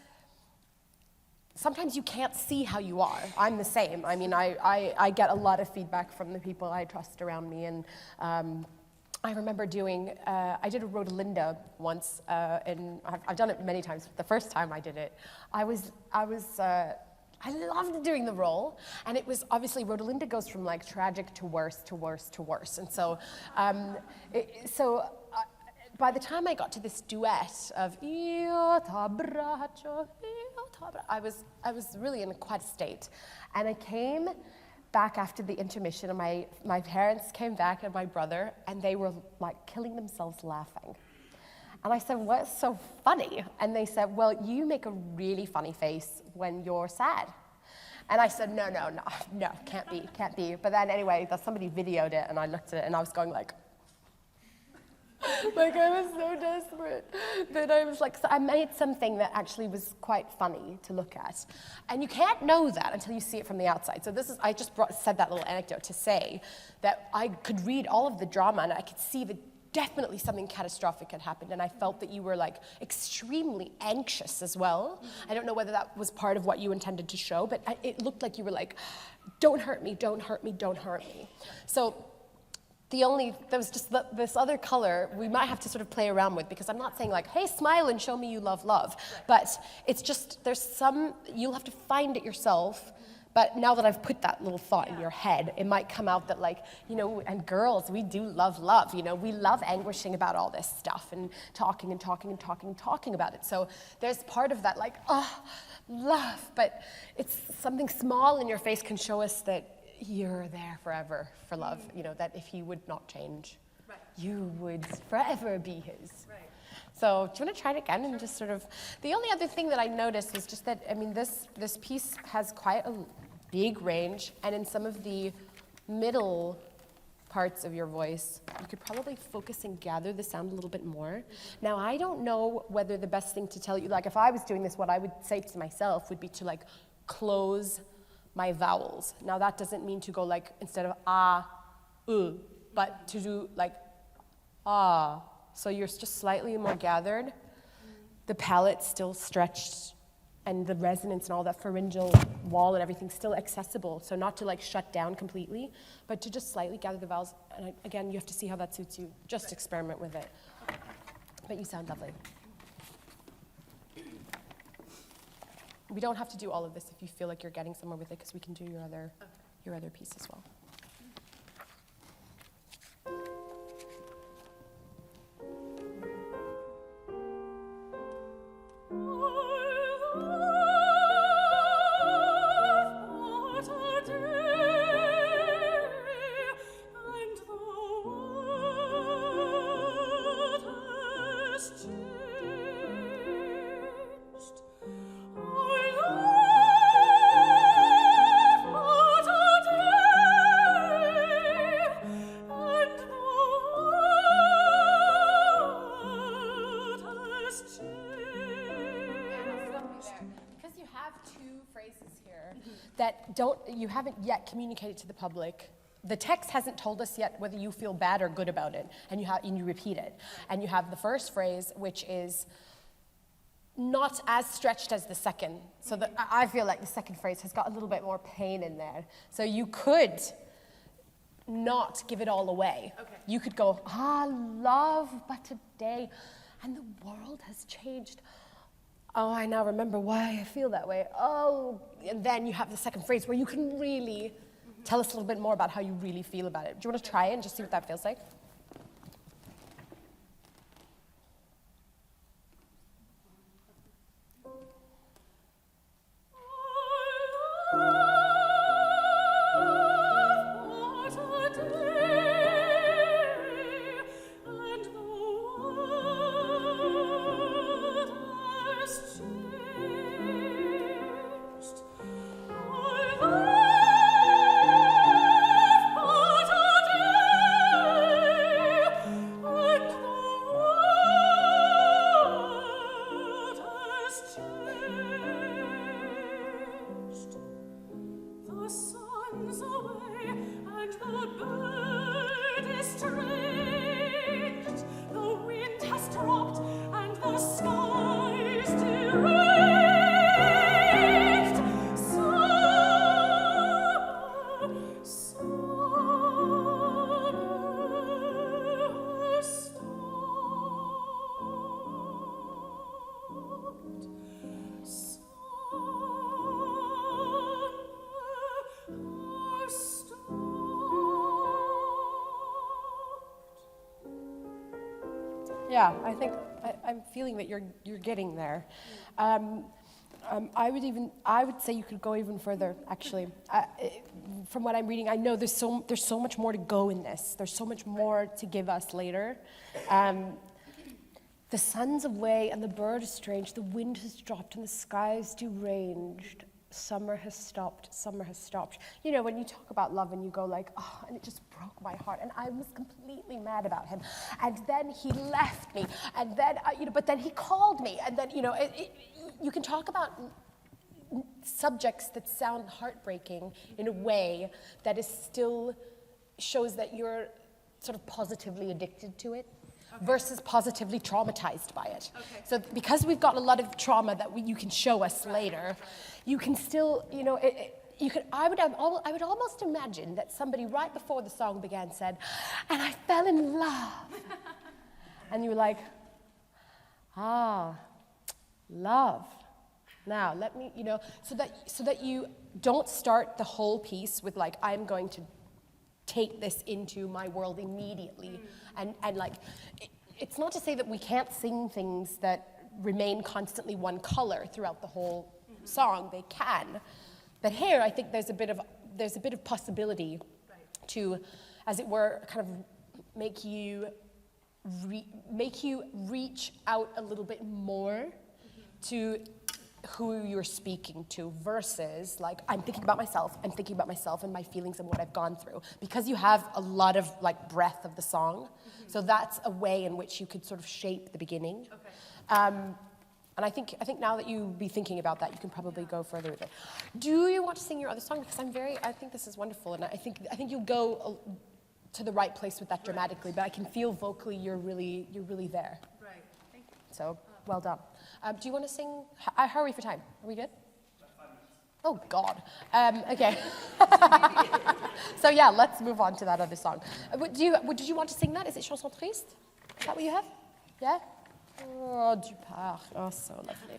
sometimes you can't see how you are. I'm the same. I mean, I get a lot of feedback from the people I trust around me, and I remember I did a Rosalinda once, and I've done it many times. The first time I did it, I loved doing the role, and it was obviously Rosalinda goes from, like, tragic to worse to worse to worse, and so by the time I got to this duet of I was really in quite a state, and I came back after the intermission, and my parents came back and my brother, and they were, like, killing themselves laughing. And I said, what's so funny? And they said, well, you make a really funny face when you're sad. And I said, no, can't be. But then anyway, somebody videoed it, and I looked at it, and I was going like I was so desperate. But I was like, so I made something that actually was quite funny to look at. And you can't know that until you see it from the outside. So I just said that little anecdote to say that I could read all of the drama, and I could see that definitely something catastrophic had happened, and I felt that you were, like, extremely anxious as well. I don't know whether that was part of what you intended to show, but it looked like you were like, don't hurt me, don't hurt me, don't hurt me. So there's just this other color we might have to sort of play around with, because I'm not saying like, hey, smile and show me you love love. But it's just, you'll have to find it yourself. But now that I've put that little thought in your head, it might come out that like, and girls, we do love love, we love anguishing about all this stuff and talking about it. So there's part of that like, love, but it's something small in your face can show us that you're there forever for love, that if he would not change, you would forever be his. Right. So do you want to try it again and just sort of, the only other thing that I noticed was just that, this piece has quite a big range, and in some of the middle parts of your voice, you could probably focus and gather the sound a little bit more. Now, I don't know whether the best thing to tell you, like if I was doing this, what I would say to myself would be to like close my vowels. Now, that doesn't mean to go like, instead of but to do like ah. So you're just slightly more gathered. The palate still stretched, and the resonance and all that pharyngeal wall and everything still accessible. So not to like shut down completely, but to just slightly gather the vowels. And again, you have to see how that suits you. Just experiment with it. But you sound lovely. We don't have to do all of this if you feel like you're getting somewhere with it, because we can do your other piece as well. You haven't yet communicated to the public. The text hasn't told us yet whether you feel bad or good about it, and you repeat it. And you have the first phrase, which is not as stretched as the second. So I feel like the second phrase has got a little bit more pain in there. So you could not give it all away. Okay. You could go, love, but today, and the world has changed. Oh, I now remember why I feel that way. Oh, and then you have the second phrase where you can really tell us a little bit more about how you really feel about it. Do you want to try it and just see what that feels like? Yeah, I think I'm feeling that you're getting there. I would say you could go even further. Actually, from what I'm reading, I know there's so much more to go in this. There's so much more to give us later. The sun's away and the bird is strange. The wind has dropped and the sky is deranged. Summer has stopped, summer has stopped. You know, when you talk about love and you go like, oh, and it just broke my heart, and I was completely mad about him. And then he left me, and then, but then he called me, and then, you can talk about subjects that sound heartbreaking in a way that is still shows that you're sort of positively addicted to it. Okay. Versus positively traumatized by it. Okay. So because we've got a lot of trauma that you can show us later, you can still, I would almost imagine that somebody right before the song began said, and I fell in love. And you were like, love. Now, let me, so that you don't start the whole piece with like, I'm going to take this into my world immediately. And like, it's not to say that we can't sing things that remain constantly one color throughout the whole song. They can. But here, I think there's a bit of possibility to, as it were, kind of make you reach out a little bit more to who you're speaking to, versus like, I'm thinking about myself and my feelings and what I've gone through, because you have a lot of like breadth of the song. So that's a way in which you could sort of shape the beginning. Okay. And I think now that you be thinking about that, you can probably go further with it. Do you want to sing your other song? Because I think this is wonderful, and I think you'll go to the right place with that dramatically. But I can feel vocally you're really there. Right. Thank you. So well done. Do you want to sing? How are we for time? Are we good? 5 minutes. Oh God. Okay. So yeah, let's move on to that other song. Did you want to sing that? Is it Chanson triste? Is that what you have? Yeah. Oh, DUPARC. Oh, so lovely.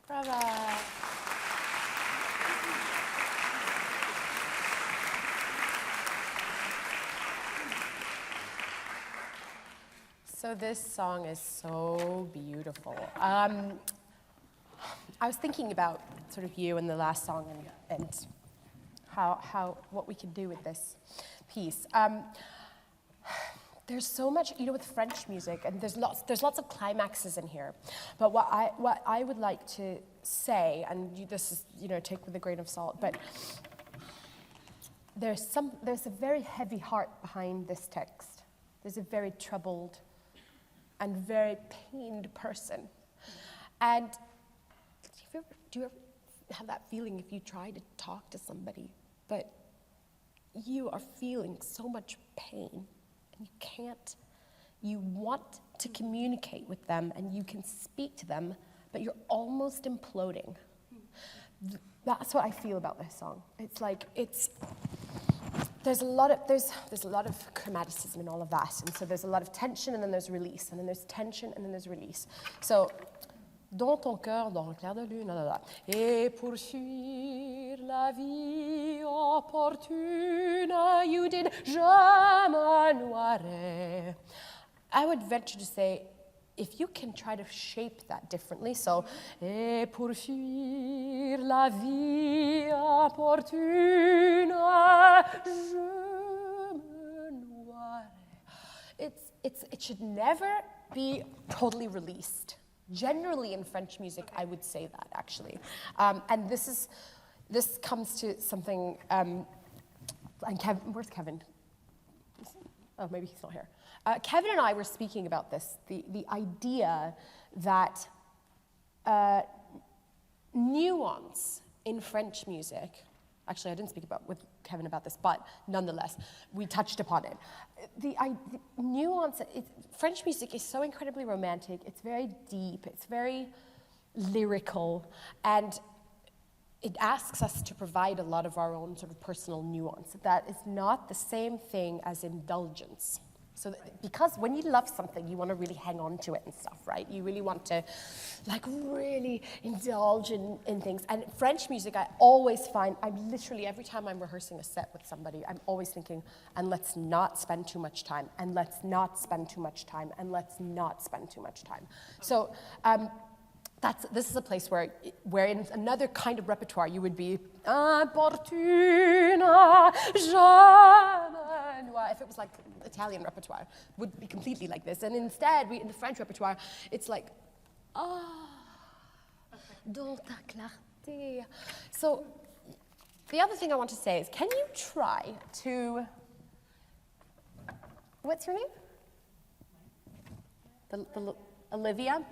Bravo. So this song is so beautiful. I was thinking about sort of you and the last song and what we could do with this piece. there's so much, you know, with French music, and there's lots of climaxes in here. But what I would like to say, and this is, you know, take with a grain of salt, but there's a very heavy heart behind this text. There's a very troubled and very pained person. And do you ever have that feeling if you try to talk to somebody, but you are feeling so much pain, and you can't, you want to communicate with them, and you can speak to them, but you're almost imploding. That's what I feel about this song. It's like, there's a lot of chromaticism in all of that, and so there's a lot of tension, and then there's release, and then there's tension, and then there's release. So, dans ton cœur, dans le clair de lune, et pour fuir la vie opportune, you did, je me noierai. I would venture to say, if you can try to shape that differently, so, et pour fuir la vie opportune, je me noierai. It should never be totally released. Generally in French music, I would say that, actually. And this comes to something, and Kevin, where's Kevin? Oh, maybe he's not here. Kevin and I were speaking about this, the idea that nuance in French music, actually I didn't speak with Kevin about this, but nonetheless, we touched upon it. The nuance, French music is so incredibly romantic, it's very deep, it's very lyrical, and it asks us to provide a lot of our own sort of personal nuance. That is not the same thing as indulgence. So because when you love something, you want to really hang on to it and stuff, right? You really want to like really indulge in things. And French music, I always find, I'm literally, every time I'm rehearsing a set with somebody, I'm always thinking, and let's not spend too much time, and let's not spend too much time, and let's not spend too much time. So this is a place where in another kind of repertoire you would be importune, if it was like Italian repertoire, would be completely like this. And instead, in the French repertoire, it's like, dans ta clarté. So the other thing I want to say is, can you try to, what's your name? Olivia?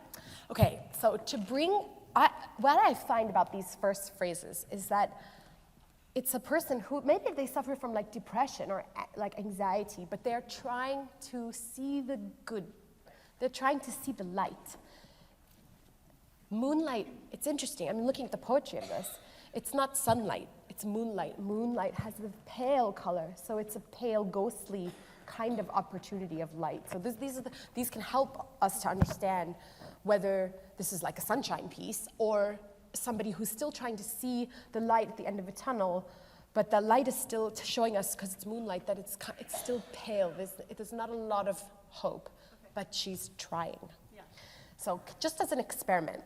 Okay, so to bring, what I find about these first phrases is that it's a person who, maybe they suffer from like depression or like anxiety, but they're trying to see the good. They're trying to see the light. Moonlight, it's interesting. I'm looking at the poetry of this. It's not sunlight, it's moonlight. Moonlight has the pale color, so it's a pale, ghostly kind of opportunity of light. So these can help us to understand whether this is like a sunshine piece or somebody who's still trying to see the light at the end of a tunnel, but the light is still showing us, because it's moonlight, that it's still pale. There's not a lot of hope, but she's trying. Yeah. So just as an experiment,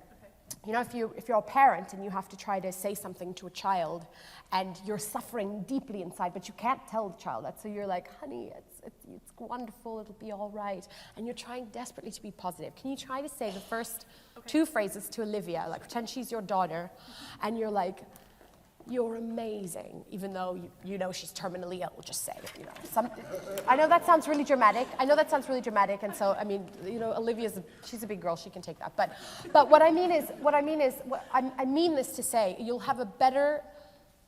you know, if you're a parent and you have to try to say something to a child and you're suffering deeply inside, but you can't tell the child that, so you're like, honey, it's wonderful, it'll be all right, and you're trying desperately to be positive. Can you try to say the first two phrases to Olivia, like pretend she's your daughter, and you're like, you're amazing, even though you know she's terminally ill, just say it, you know. I know that sounds really dramatic. And so, I mean, you know, she's a big girl, she can take that. But what I mean is, I mean this to say, you'll have a better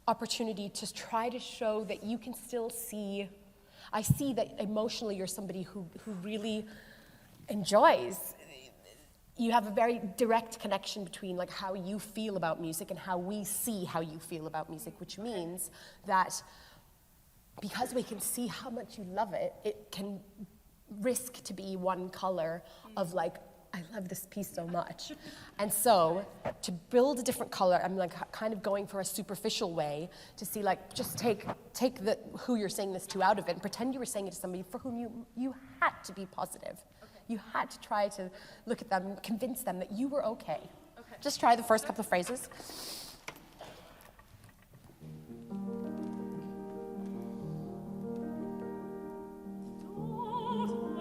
opportunity to try to show that you can still see. I see that emotionally you're somebody who really enjoys. You have a very direct connection between like how you feel about music and how we see how you feel about music, which means that because we can see how much you love it, it can risk to be one color of like, I love this piece so much. And so to build a different color, I'm like kind of going for a superficial way to see like, just take who you're saying this to out of it and pretend you were saying it to somebody for whom you had to be positive. You had to try to look at them and convince them that you were okay. Just try the first couple of phrases. Don't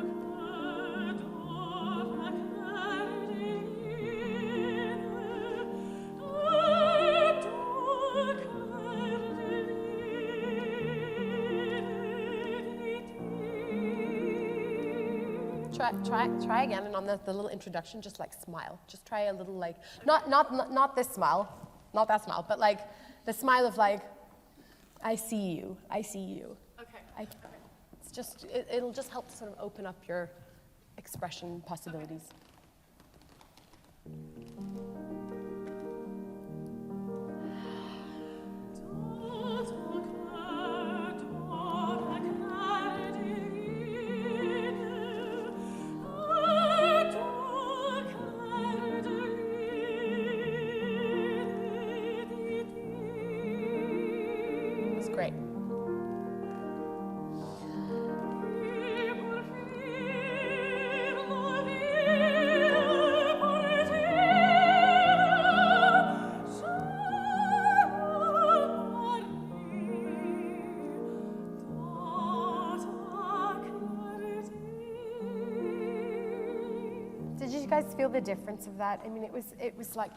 Try again, and on the little introduction, just like smile. Just try a little like, not this smile, not that smile, but like the smile of like, I see you. Okay. It's just, it'll just help to sort of open up your expression possibilities. It's great. Did you guys feel the difference of that? I mean, it was like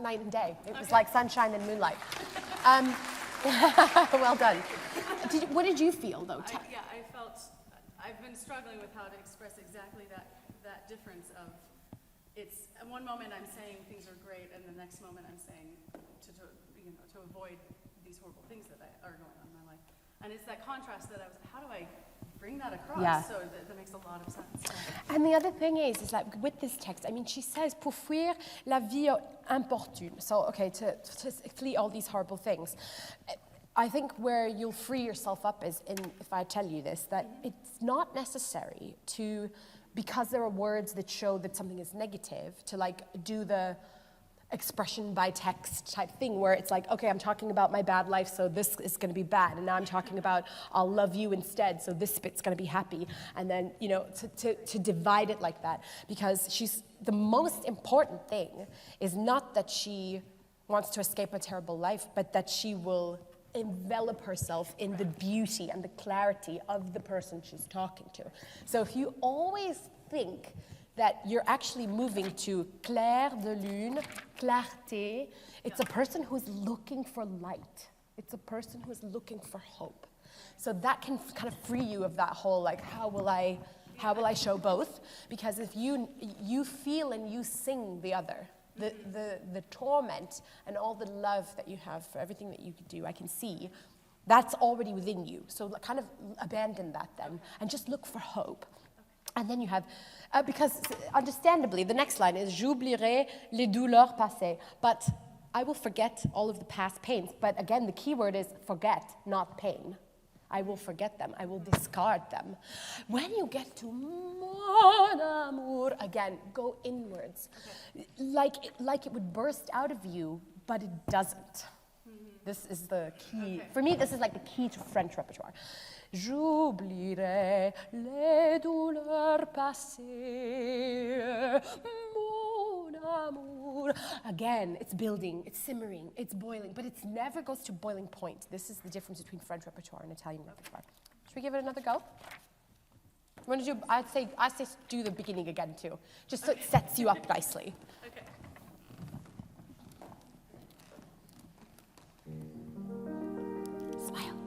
night and day. It was like sunshine and moonlight. Well done. What did you feel though? I've been struggling with how to express exactly that difference of, it's, at one moment I'm saying things are great, and the next moment I'm saying to avoid these horrible things that are going on in my life. And it's that contrast that how do I bring that across? Yeah. So that makes a lot of sense. And the other thing is that with this text, I mean, she says, pour fuir la vie importune. So, okay, to flee all these horrible things. I think where you'll free yourself up is if I tell you this, that it's not necessary to, because there are words that show that something is negative, to like do the expression by text type thing where it's like, okay, I'm talking about my bad life, so this is going to be bad, and now I'm talking about I'll love you instead, so this bit's going to be happy, and then, you know, to divide it like that, because the most important thing is not that she wants to escape a terrible life, but that she will envelop herself in the beauty and the clarity of the person she's talking to. So if you always think that you're actually moving to clair de lune, clarté, it's a person who's looking for light. It's a person who's looking for hope. So that can kind of free you of that whole, like, how will I show both? Because if you feel and you sing the other, the torment and all the love that you have for everything that you could do, I can see, that's already within you. So kind of abandon that then and just look for hope. And then you have, because understandably, the next line is j'oublierai les douleurs passées, but I will forget all of the past pains. But again, the key word is forget, not pain. I will forget them. I will discard them. When you get to mon amour, again, go inwards. Okay. Like it would burst out of you, but it doesn't. Mm-hmm. This is the key. Okay. For me, this is like the key to French repertoire. J'oublierai les douleurs passées, mon amour. Again, it's building, it's simmering, it's boiling, but it never goes to boiling point. This is the difference between French repertoire and Italian repertoire. Should we give it another go? Want to do? I say do the beginning again too, just so it sets you up nicely. Okay. Smile.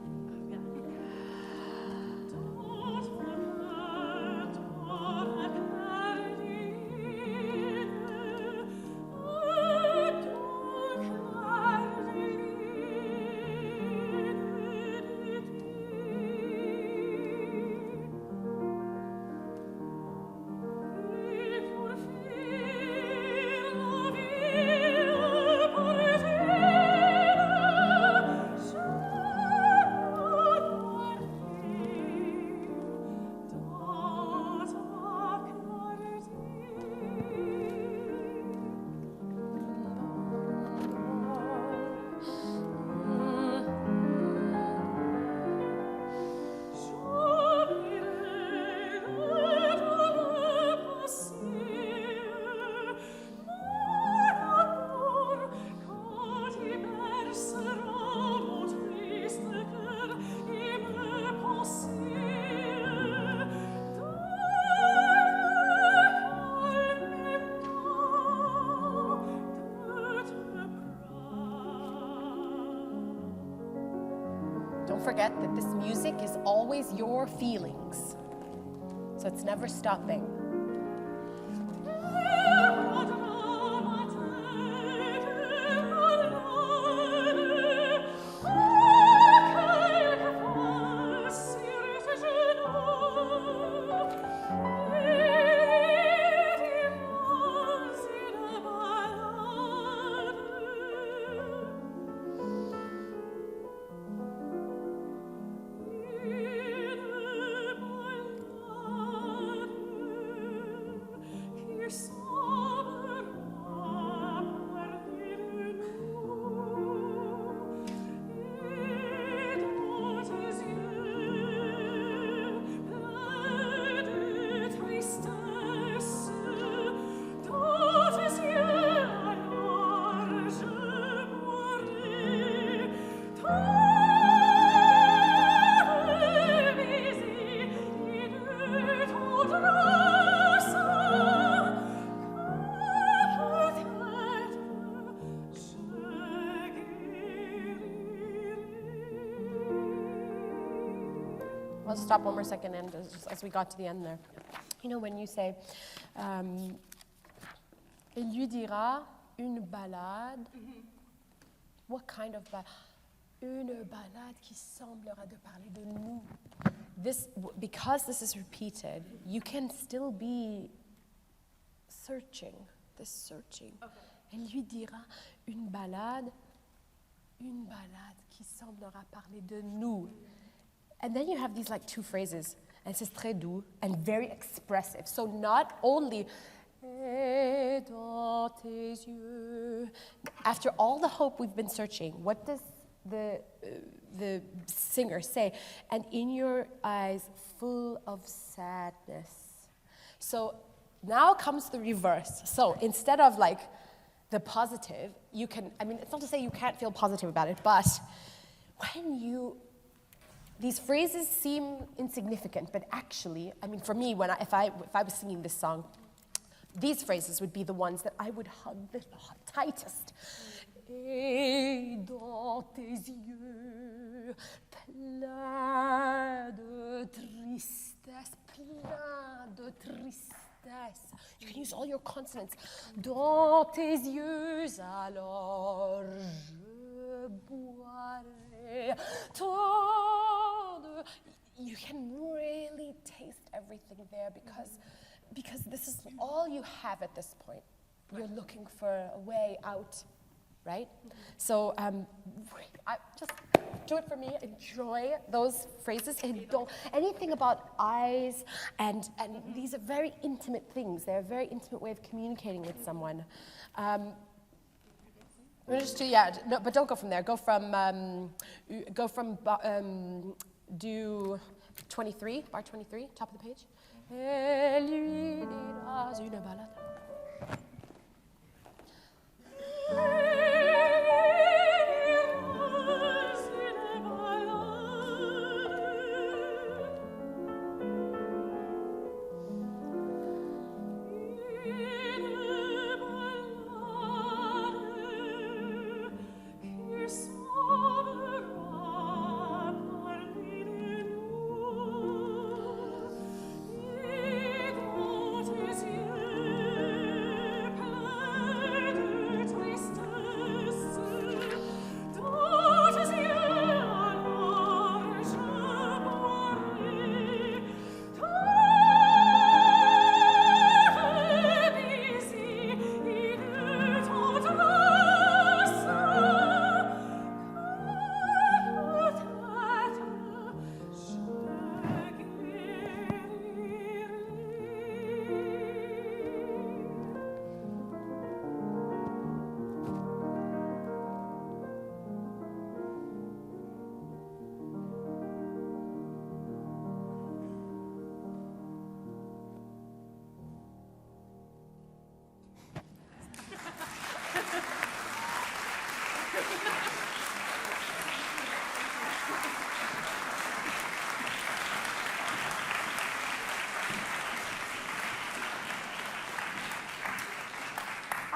Don't forget that this music is always your feelings. So it's never stopping. stop one more second and as we got to the end there. You know, when you say, il lui dira une balade, what kind of balade? Une balade qui semblera de parler de nous. Because this is repeated, you can still be searching, this searching. Okay. Elle lui dira une balade qui semblera parler de nous. And then you have these like two phrases, and it says très doux and very expressive. So not only et dans tes yeux, after all the hope we've been searching, what does the singer say? And in your eyes full of sadness. So now comes the reverse. So instead of like the positive, you can, I mean, it's not to say you can't feel positive about it, but when these phrases seem insignificant, but actually, I mean, for me, if I was singing this song, these phrases would be the ones that I would hug the tightest. Et dans tes yeux, plein de tristesse, plein de tristesse. You can use all your consonants. Dans tes yeux, alors je boirai tant de... You can really taste everything there because this is all you have at this point. You're looking for a way out. Right? So just do it for me. Enjoy those phrases. And don't anything about eyes and these are very intimate things. They're a very intimate way of communicating with someone. Just do no, but don't go from there. Go from do 23, bar 23, top of the page. Elle lui dira une balade.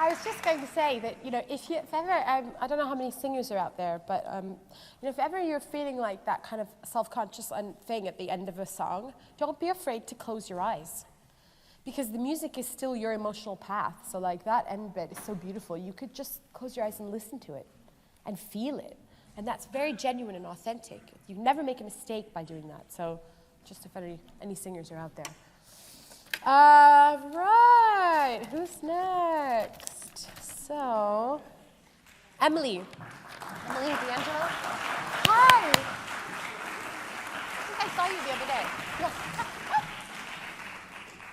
I was just going to say that, you know, if ever, I don't know how many singers are out there, but you know, if ever you're feeling like that kind of self-conscious thing at the end of a song, don't be afraid to close your eyes. Because the music is still your emotional path. So like that end bit is so beautiful. You could just close your eyes and listen to it and feel it. And that's very genuine and authentic. You never make a mistake by doing that. So just if any singers are out there. Right, who's next? So, Emily D'Angelo. Hi. I think I saw you the other day. Yes.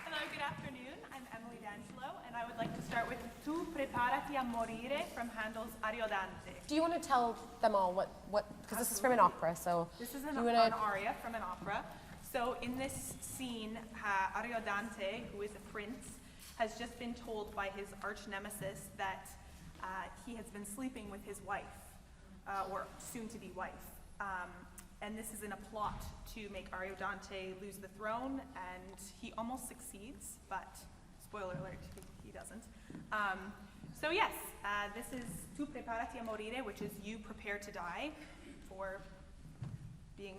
Hello, good afternoon. I'm Emily D'Angelo, and I would like to start with Tu preparati a morire from Handel's Ariodante. Do you want to tell them all what because this is from an opera, so... This is an aria from an opera. So in this scene, Ariodante, who is a prince, has just been told by his arch nemesis that he has been sleeping with his wife, or soon-to-be wife. And this is in a plot to make Ariodante lose the throne, and he almost succeeds, but spoiler alert, he doesn't. So yes, this is Tu preparati a morire, which is you prepare to die, for being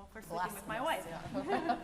Well, for sleeping with my wife. Yeah.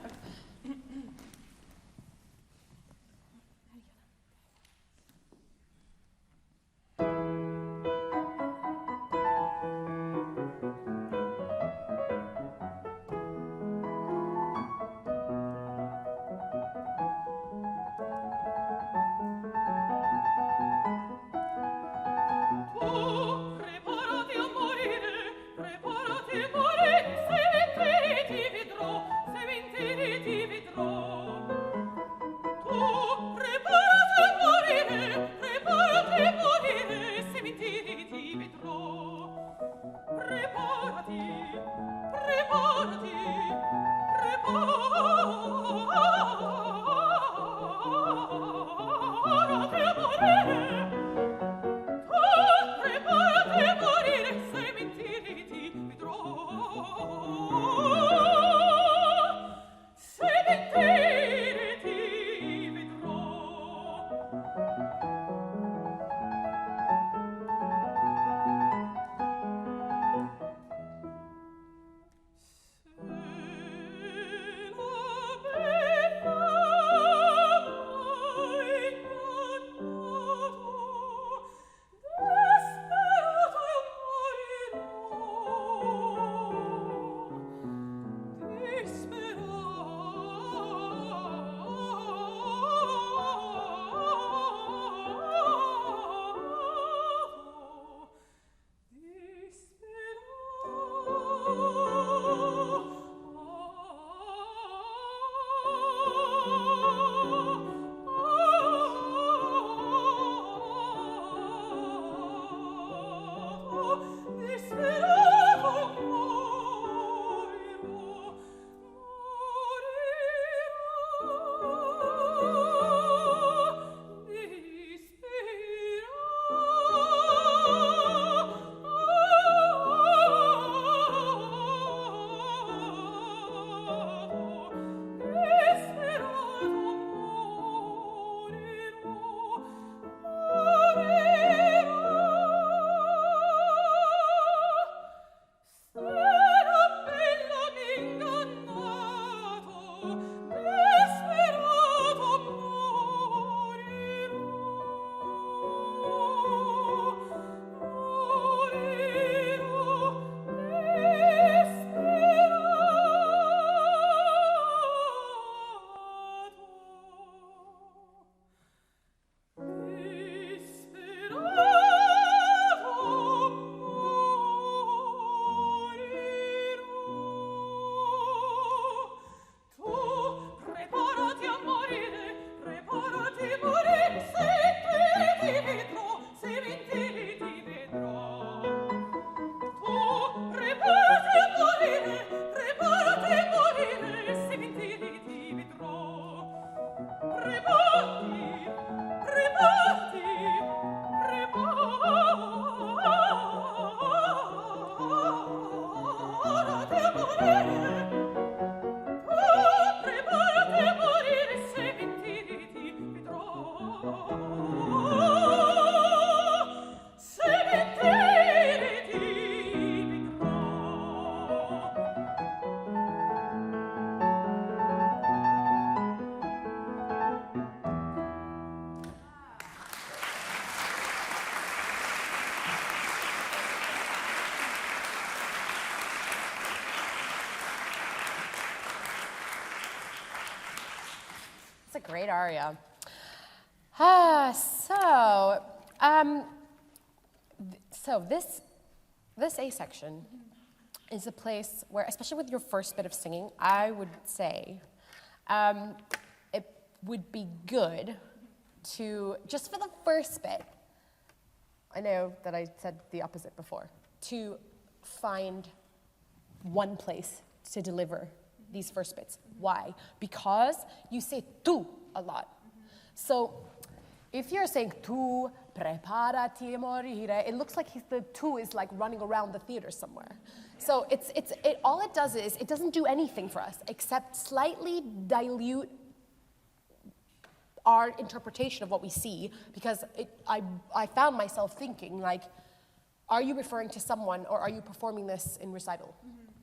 Preparati a morire, preparati a morire, se mentiri ti vedrò, se mentiri ti vedrò. Tu preparati a morire, se mentiri ti vedrò. Preparati, preparati, preparati a morire. Preparati a morire, se mentiri ti vedrò. Se mentiri ti vedrò. It's a great aria. So this A section is a place where, especially with your first bit of singing, I would say it would be good to, just for the first bit, I know that I said the opposite before, to find one place to deliver these first bits. Why? Because you say tu a lot. So if you're saying tu, preparati a morire, it looks like the tu is like running around the theater somewhere. So all it does is, it doesn't do anything for us except slightly dilute our interpretation of what we see, because I found myself thinking, like, are you referring to someone or are you performing this in recital?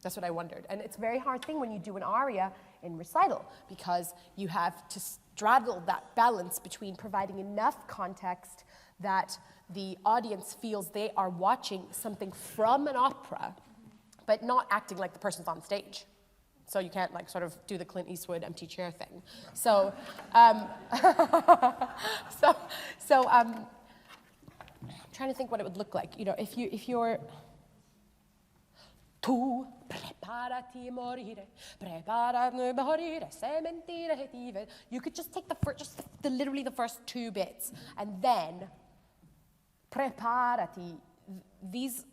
That's what I wondered. And it's a very hard thing when you do an aria in recital, because you have to straddle that balance between providing enough context that the audience feels they are watching something from an opera, but not acting like the person's on stage. So you can't like sort of do the Clint Eastwood empty chair thing. So, I'm trying to think what it would look like. You know, if you're tu preparati morire, preparati morire, se mentire tive. You could just take literally the first two bits, and then preparati. These,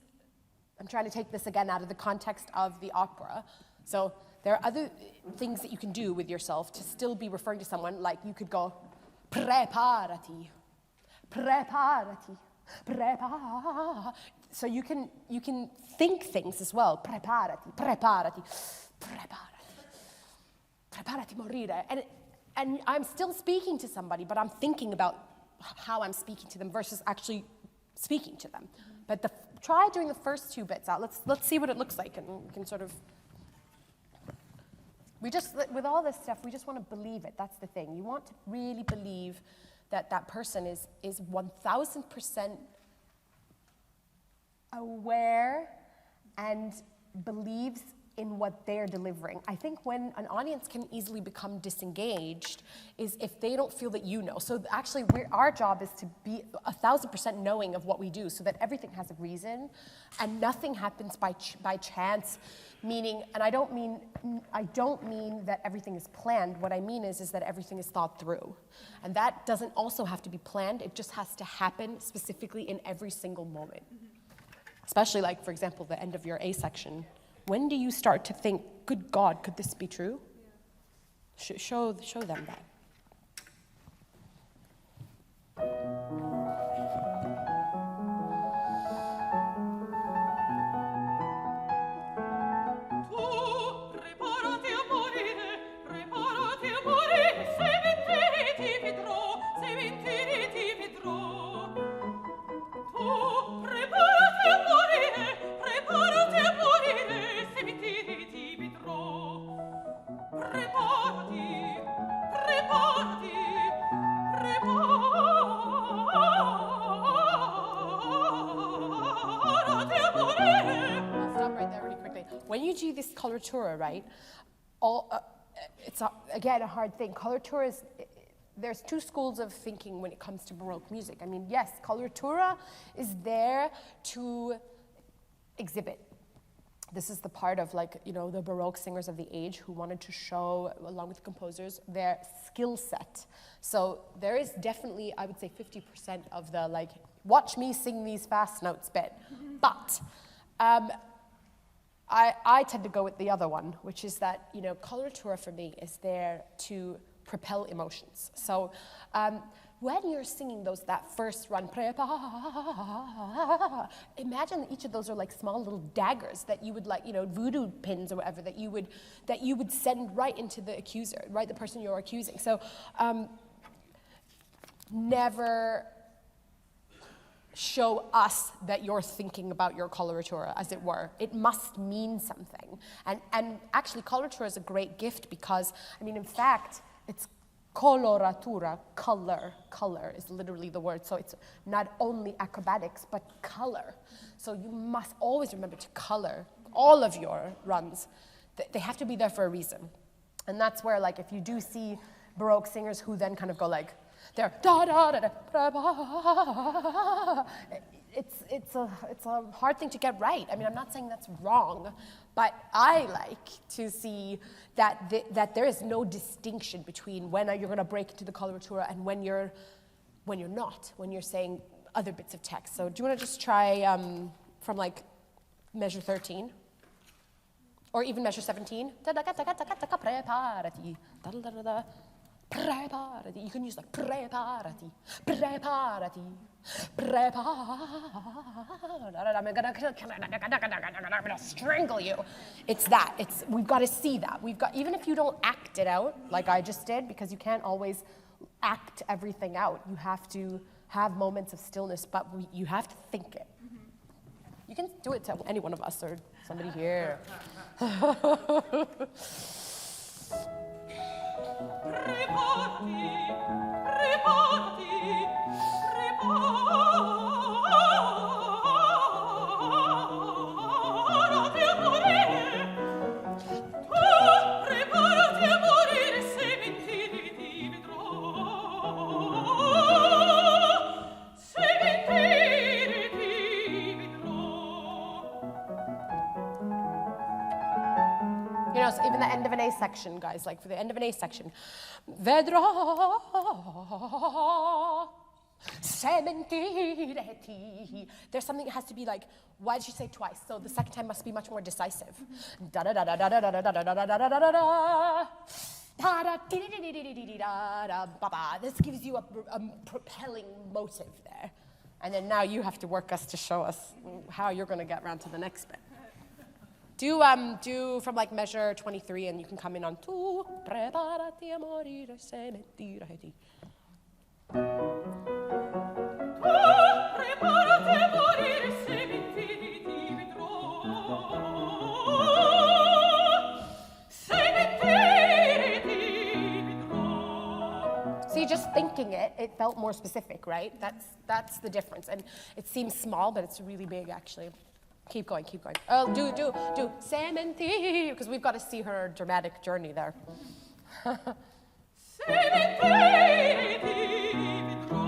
I'm trying to take this again out of the context of the opera. So there are other things that you can do with yourself to still be referring to someone, like you could go preparati, preparati, prepara. So you can think things as well. Preparati, preparati, preparati, preparati morire. And I'm still speaking to somebody, but I'm thinking about how I'm speaking to them versus actually speaking to them. But try doing the first two bits out. Let's see what it looks like, and we can sort of. With all this stuff, we just want to believe it. That's the thing. You want to really believe that that person is 1,000% aware and believes in what they're delivering. I think when an audience can easily become disengaged is if they don't feel that you know. So actually, our job is to be 1,000% knowing of what we do, so that everything has a reason and nothing happens by chance. Meaning, and I don't mean that everything is planned. What I mean is that everything is thought through. And that doesn't also have to be planned. It just has to happen specifically in every single moment. Especially like, for example, the end of your A section. When do you start to think, good God, could this be true? Yeah. Show them that. When you do this coloratura, right, it's again a hard thing. Coloratura is, there's two schools of thinking when it comes to Baroque music. I mean, yes, coloratura is there to exhibit. This is the part of, like, you know, the Baroque singers of the age who wanted to show, along with the composers, their skill set. So there is definitely, I would say, 50% of the, like, watch me sing these fast notes bit. But I tend to go with the other one, which is that, you know, coloratura for me is there to propel emotions. So when you're singing that first run, imagine that each of those are like small little daggers that you would, like, you know, voodoo pins or whatever, that you would send right into the accuser, right, the person you're accusing. So never show us that you're thinking about your coloratura, as it were. It must mean something. And actually, coloratura is a great gift because, I mean, in fact, it's coloratura, color. Color is literally the word. So it's not only acrobatics, but color. So you must always remember to color all of your runs. They have to be there for a reason. And that's where, like, if you do see Baroque singers who then kind of go like, they're da da da da. It's a hard thing to get right. I mean, I'm not saying that's wrong, but I like to see that that there is no distinction between when you're going to break into the coloratura and when you're not, when you're saying other bits of text. So do you want to just try from like measure 13, or even measure 17? Preparati. Preparati. You can use like preparati, preparati, I'm gonna strangle you. It's that. We've got to see that. Even if you don't act it out like I just did, because you can't always act everything out. You have to have moments of stillness, but you have to think it. You can do it to any one of us or somebody here. You know, so even the end of an A section, guys, like for the end of an A section, vedrò se mentireti. There's something that has to be like, why did she say twice? So the second time must be much more decisive. Da da da da da da da da da da da da da da. This gives you a propelling motive there. And then now you have to work us to show us how you're going to get around to the next bit. Do from like measure 23 and you can come in on tu preparati a morire se mentireti. Tu preparati a morire se mentireti vedrò. Se mentireti vedrò. See, just thinking it felt more specific, right? That's the difference. And it seems small, but it's really big actually. Keep going, keep going. Oh, do, se mentir, because we've got to see her dramatic journey there. Se mentireti vedrò.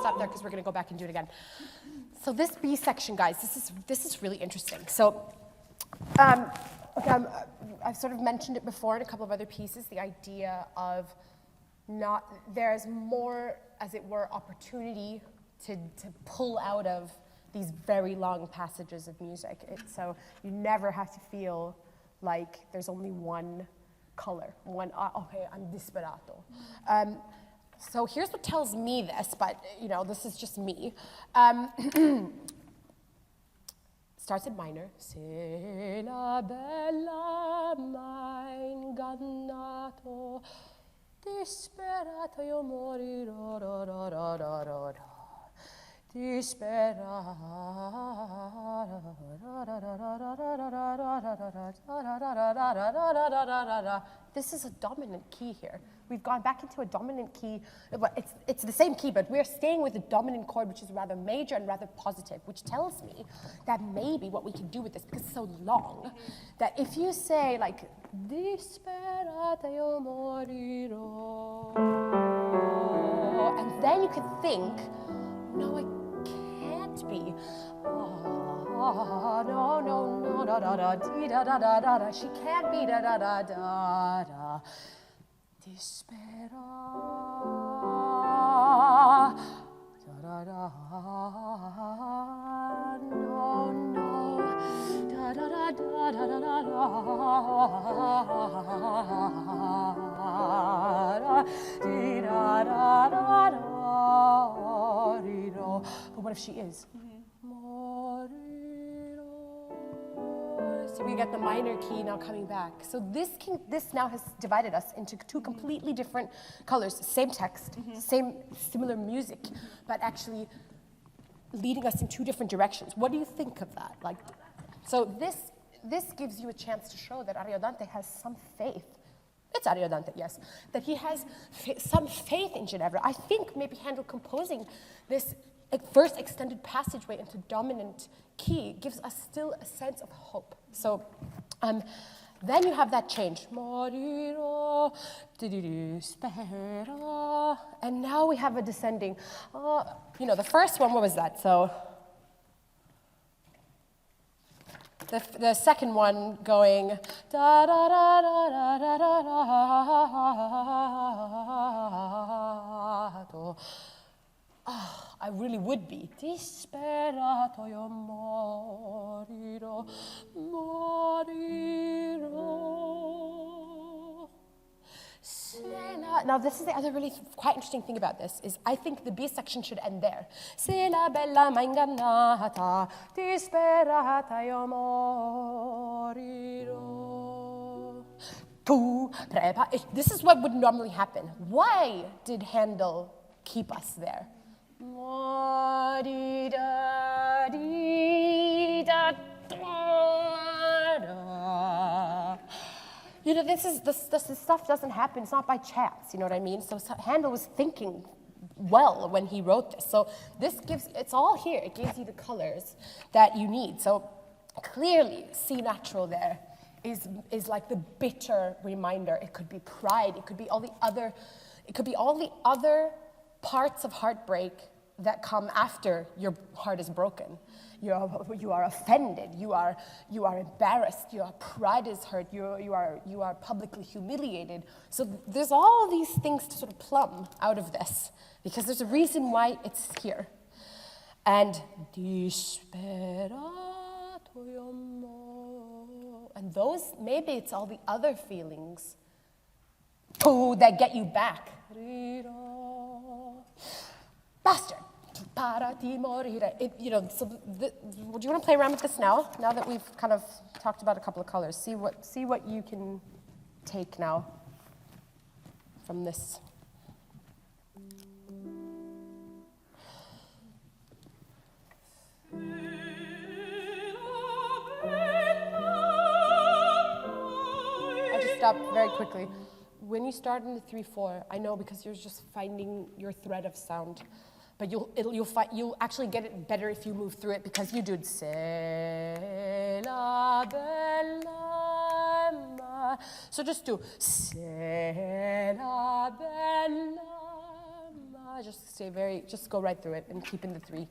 Stop there because we're going to go back and do it again. So this B section, guys, this is really interesting. So okay, I've sort of mentioned it before in a couple of other pieces, the idea of there's more, as it were, opportunity to pull out of these very long passages of music. So you never have to feel like there's only one color, okay, I'm disperato. So here's what tells me this, but you know, this is just me. Starts in minor. Se la bella m'ha ingannato, disperato io morirò, This is a dominant key here. We've gone back into a dominant key. It's the same key, but we're staying with a dominant chord, which is rather major and rather positive, which tells me that maybe what we can do with this, because it's so long, that if you say like, disperata io morirò, and then you could think, no, it can't be. Oh, no, da da da, dee da da da da da. She can't be da da da da da. Dispera, da da da, no, no, da da da da da da da da, dee da da da da, dee do. But what if she is? Morirò. So we get the minor key now coming back. So this now has divided us into two completely different colors, same text, similar music, but actually leading us in two different directions. What do you think of that? Like, so this gives you a chance to show that Ariodante has some faith. It's Ariodante, yes. That he has some faith in Ginevra. I think maybe Handel composing this first extended passageway into dominant key gives us still a sense of hope. So then you have that change. Morire, spera. And now we have a descending. The first one, what was that? So the second one going da da da da da da da da. I really would be. Disperato io morirò, morirò. Now this is the other really quite interesting thing about this, is I think the B section should end there. Se la bella m'ha ingannata, disperata io morirò. Tu prepa. This is what would normally happen. Why did Handel keep us there? This stuff doesn't happen. It's not by chance, you know what I mean? So Handel was thinking well when he wrote this. So this it's all here. It gives you the colors that you need. So clearly, C natural there is like the bitter reminder. It could be pride. It could be all the other parts of heartbreak that come after your heart is broken. You are offended. You are embarrassed. Your pride is hurt. You are publicly humiliated. So there's all these things to sort of plumb out of this, because there's a reason why it's here. And those, maybe it's all the other feelings that get you back. Bastard. Preparati, morire. So do you want to play around with this now? Now that we've kind of talked about a couple of colors, see what you can take now from this. I just stopped very quickly. When you start in the 3/4, I know because you're just finding your thread of sound, but you'll actually get it better if you move through it, because you do se la bella ma. So just do se la bella ma. Just go right through it and keep in the 3.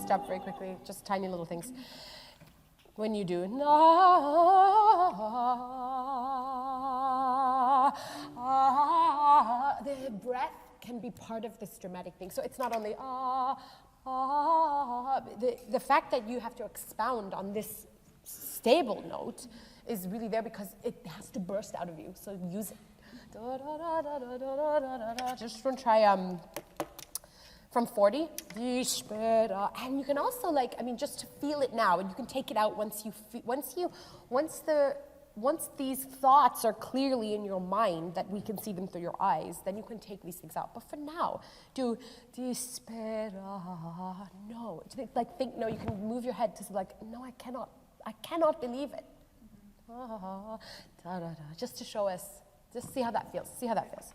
Stop very quickly, just tiny little things. When you do the breath can be part of this dramatic thing. So it's not only the fact that you have to expound on this stable note is really there because it has to burst out of you. So use it. Just want to try from 40, and you can also just to feel it now, and you can take it out once these thoughts are clearly in your mind, that we can see them through your eyes, then you can take these things out. But for now, do dispera, no, think no. You can move your head to no, I cannot believe it. Just to show us, just see how that feels. See how that feels.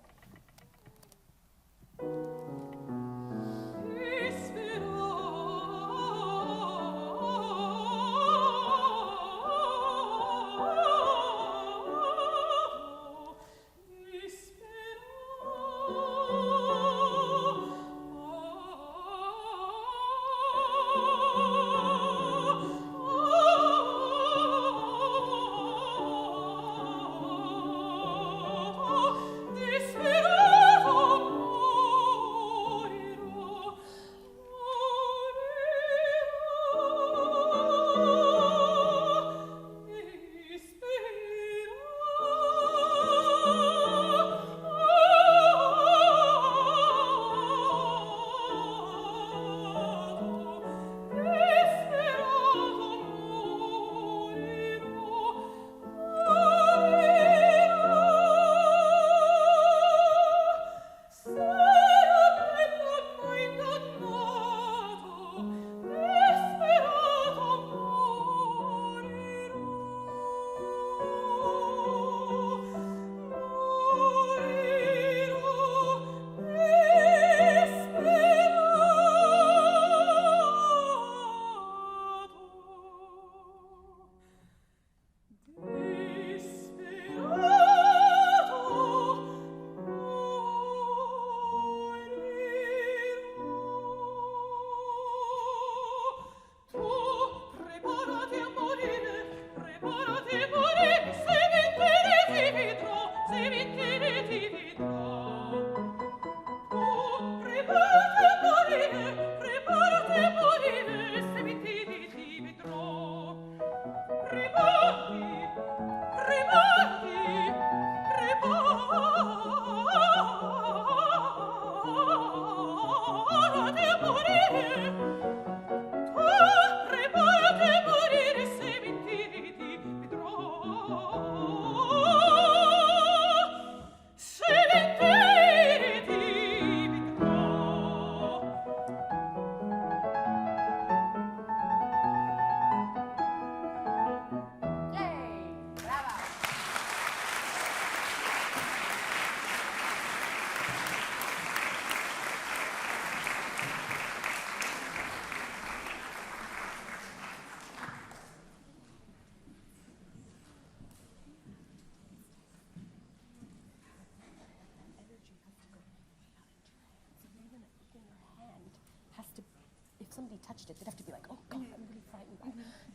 Somebody touched it, they'd have to be like, oh God, I'm really frightened.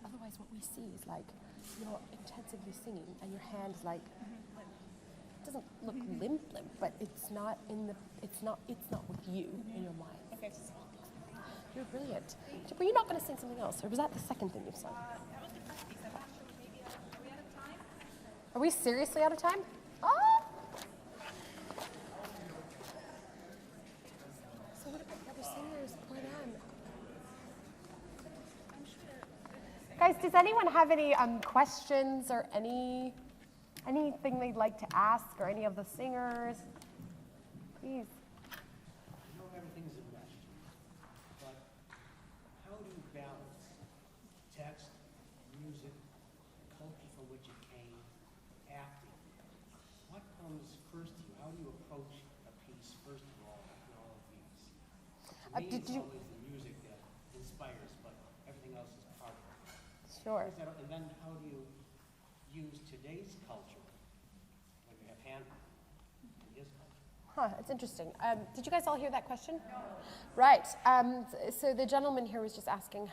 Otherwise, what we see is like you're intensively singing and your hand's like, it doesn't look limp, but it's not with you in your mind. Okay. You're brilliant. Were you not going to sing something else, or was that the second thing you've sung? That was the first piece. I'm not sure. Maybe are we out of time? Are we seriously out of time? Oh! So what about the other singers? Poor them. Guys, does anyone have any questions or anything they'd like to ask, or any of the singers? Please. I know everything's a question, but how do you balance text, music, culture from which it came, acting? What comes first to you? How do you approach a piece first of all in all of these? To me, it's always the music that inspires, but everything else is part of it. Sure. And then how do you use today's culture, when you have Handel and his culture? Huh, it's interesting. Did you guys all hear that question? No. Right. So the gentleman here was just asking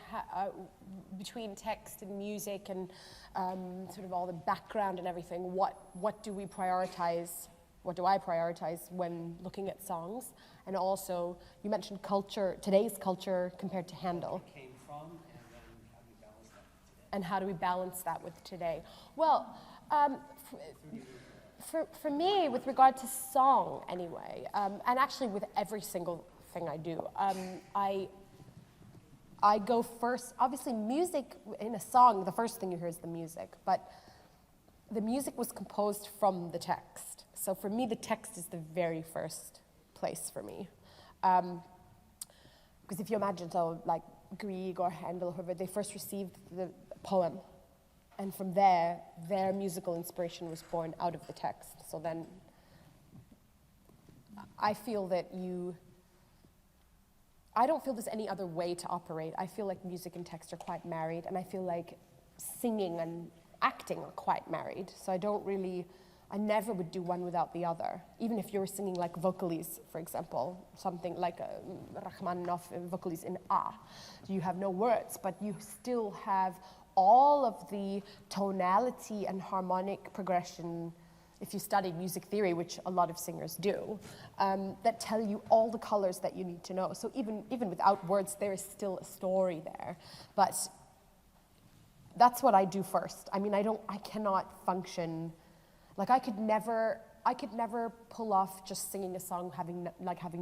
between text and music and sort of all the background and everything, what do we prioritize? What do I prioritize when looking at songs? And also, you mentioned culture, today's culture compared to Handel. Where it came from, and then how do you balance that with today? And how do we balance that with today? Well, for me, with regard to song anyway, and actually with every single thing I do, I go first. Obviously, music in a song, the first thing you hear is the music, but the music was composed from the text. So for me, the text is the very first place for me. Because if you imagine, so like Grieg or Handel, whoever, they first received the poem. And from there, their musical inspiration was born out of the text. So then I feel that I don't feel there's any other way to operate. I feel like music and text are quite married, and I feel like singing and acting are quite married. So I never would do one without the other. Even if you were singing like vocalies, for example, something like Rachmaninoff vocalies in A. You have no words, but you still have all of the tonality and harmonic progression, if you study music theory, which a lot of singers do, that tell you all the colors that you need to know. So even without words, there is still a story there. But that's what I do first. I mean, I cannot function, like I could never pull off just singing a song having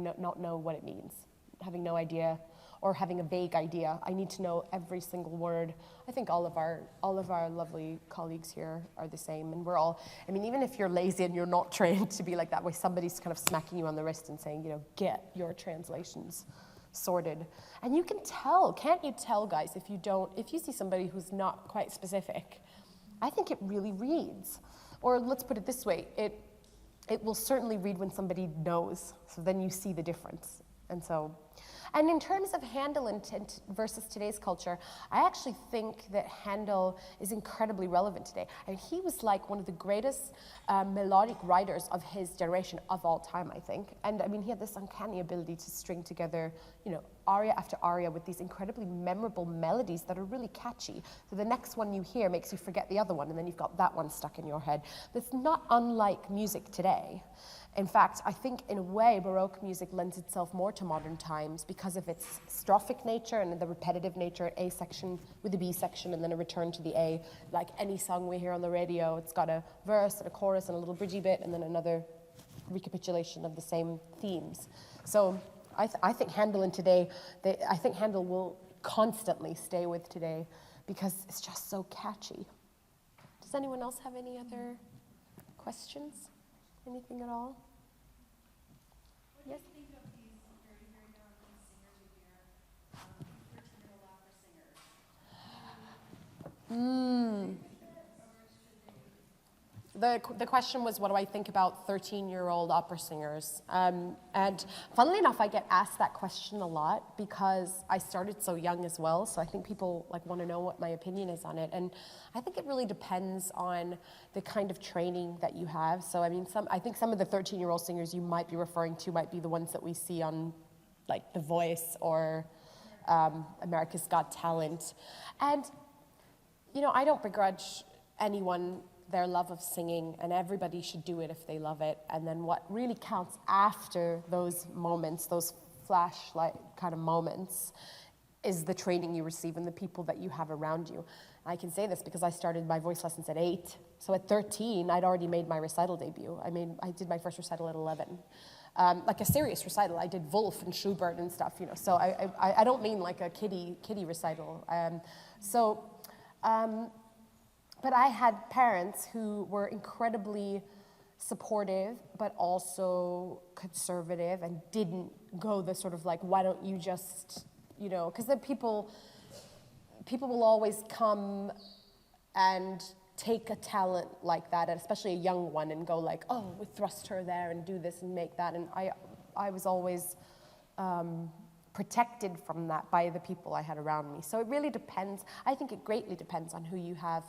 not know what it means. having no idea or having a vague idea. I need to know every single word. I think all of our lovely colleagues here are the same, and we're all, I mean, even if you're lazy and you're not trained to be like that, where somebody's kind of smacking you on the wrist and saying, you know, get your translations sorted. And you can tell, can't you tell, guys, if you see somebody who's not quite specific, I think it really reads. Or let's put it this way, it will certainly read when somebody knows, so then you see the difference. And in terms of Handel versus today's culture, I actually think that Handel is incredibly relevant today. And he was like one of the greatest melodic writers of his generation of all time, I think. And I mean, he had this uncanny ability to string together, you know, aria after aria with these incredibly memorable melodies that are really catchy. So the next one you hear makes you forget the other one, and then you've got that one stuck in your head. That's not unlike music today. In fact, I think in a way Baroque music lends itself more to modern times because of its strophic nature and the repetitive nature, A section with a B section and then a return to the A. Like any song we hear on the radio, it's got a verse and a chorus and a little bridgy bit and then another recapitulation of the same themes. So I think Handel in today, I think Handel will constantly stay with today because it's just so catchy. Does anyone else have any other questions? Anything at all? Yes? What do you think of these very, very young singers with your 13-year-old opera singers? The question was, what do I think about 13-year-old opera singers? And funnily enough, I get asked that question a lot because I started so young as well. So I think people want to know what my opinion is on it. And I think it really depends on the kind of training that you have. So I mean, I think some of the 13-year-old singers you might be referring to might be the ones that we see on like The Voice or America's Got Talent. And, you know, I don't begrudge anyone their love of singing, and everybody should do it if they love it. And then what really counts after those moments, those flashlight kind of moments, is the training you receive and the people that you have around you. I can say this because I started my voice lessons at 8. So at 13, I'd already made my recital debut. I did my first recital at 11. Like a serious recital. I did Wolf and Schubert and stuff, you know. So I don't mean like a kiddie recital. But I had parents who were incredibly supportive, but also conservative and didn't go the sort of like, why don't you just, you know, because then people will always come and take a talent like that, and especially a young one, and go like, oh, we thrust her there and do this and make that. And I was always protected from that by the people I had around me. So it really depends. I think it greatly depends on who you have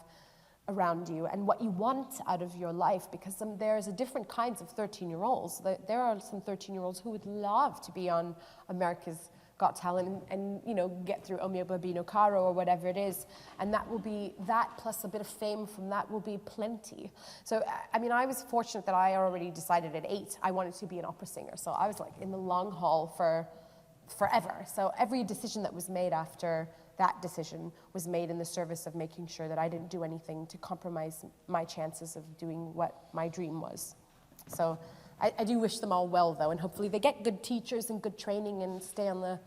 around you and what you want out of your life, because there's different kinds of 13-year-olds. There are some 13-year-olds who would love to be on America's Got Talent and you know, get through O mio bambino caro or whatever it is, and that will be, that plus a bit of fame from that will be plenty. So, I mean, I was fortunate that I already decided at 8 I wanted to be an opera singer, so I was like in the long haul for forever. So every decision that was made after that decision was made in the service of making sure that I didn't do anything to compromise my chances of doing what my dream was. So I do wish them all well, though, and hopefully they get good teachers and good training and stay on the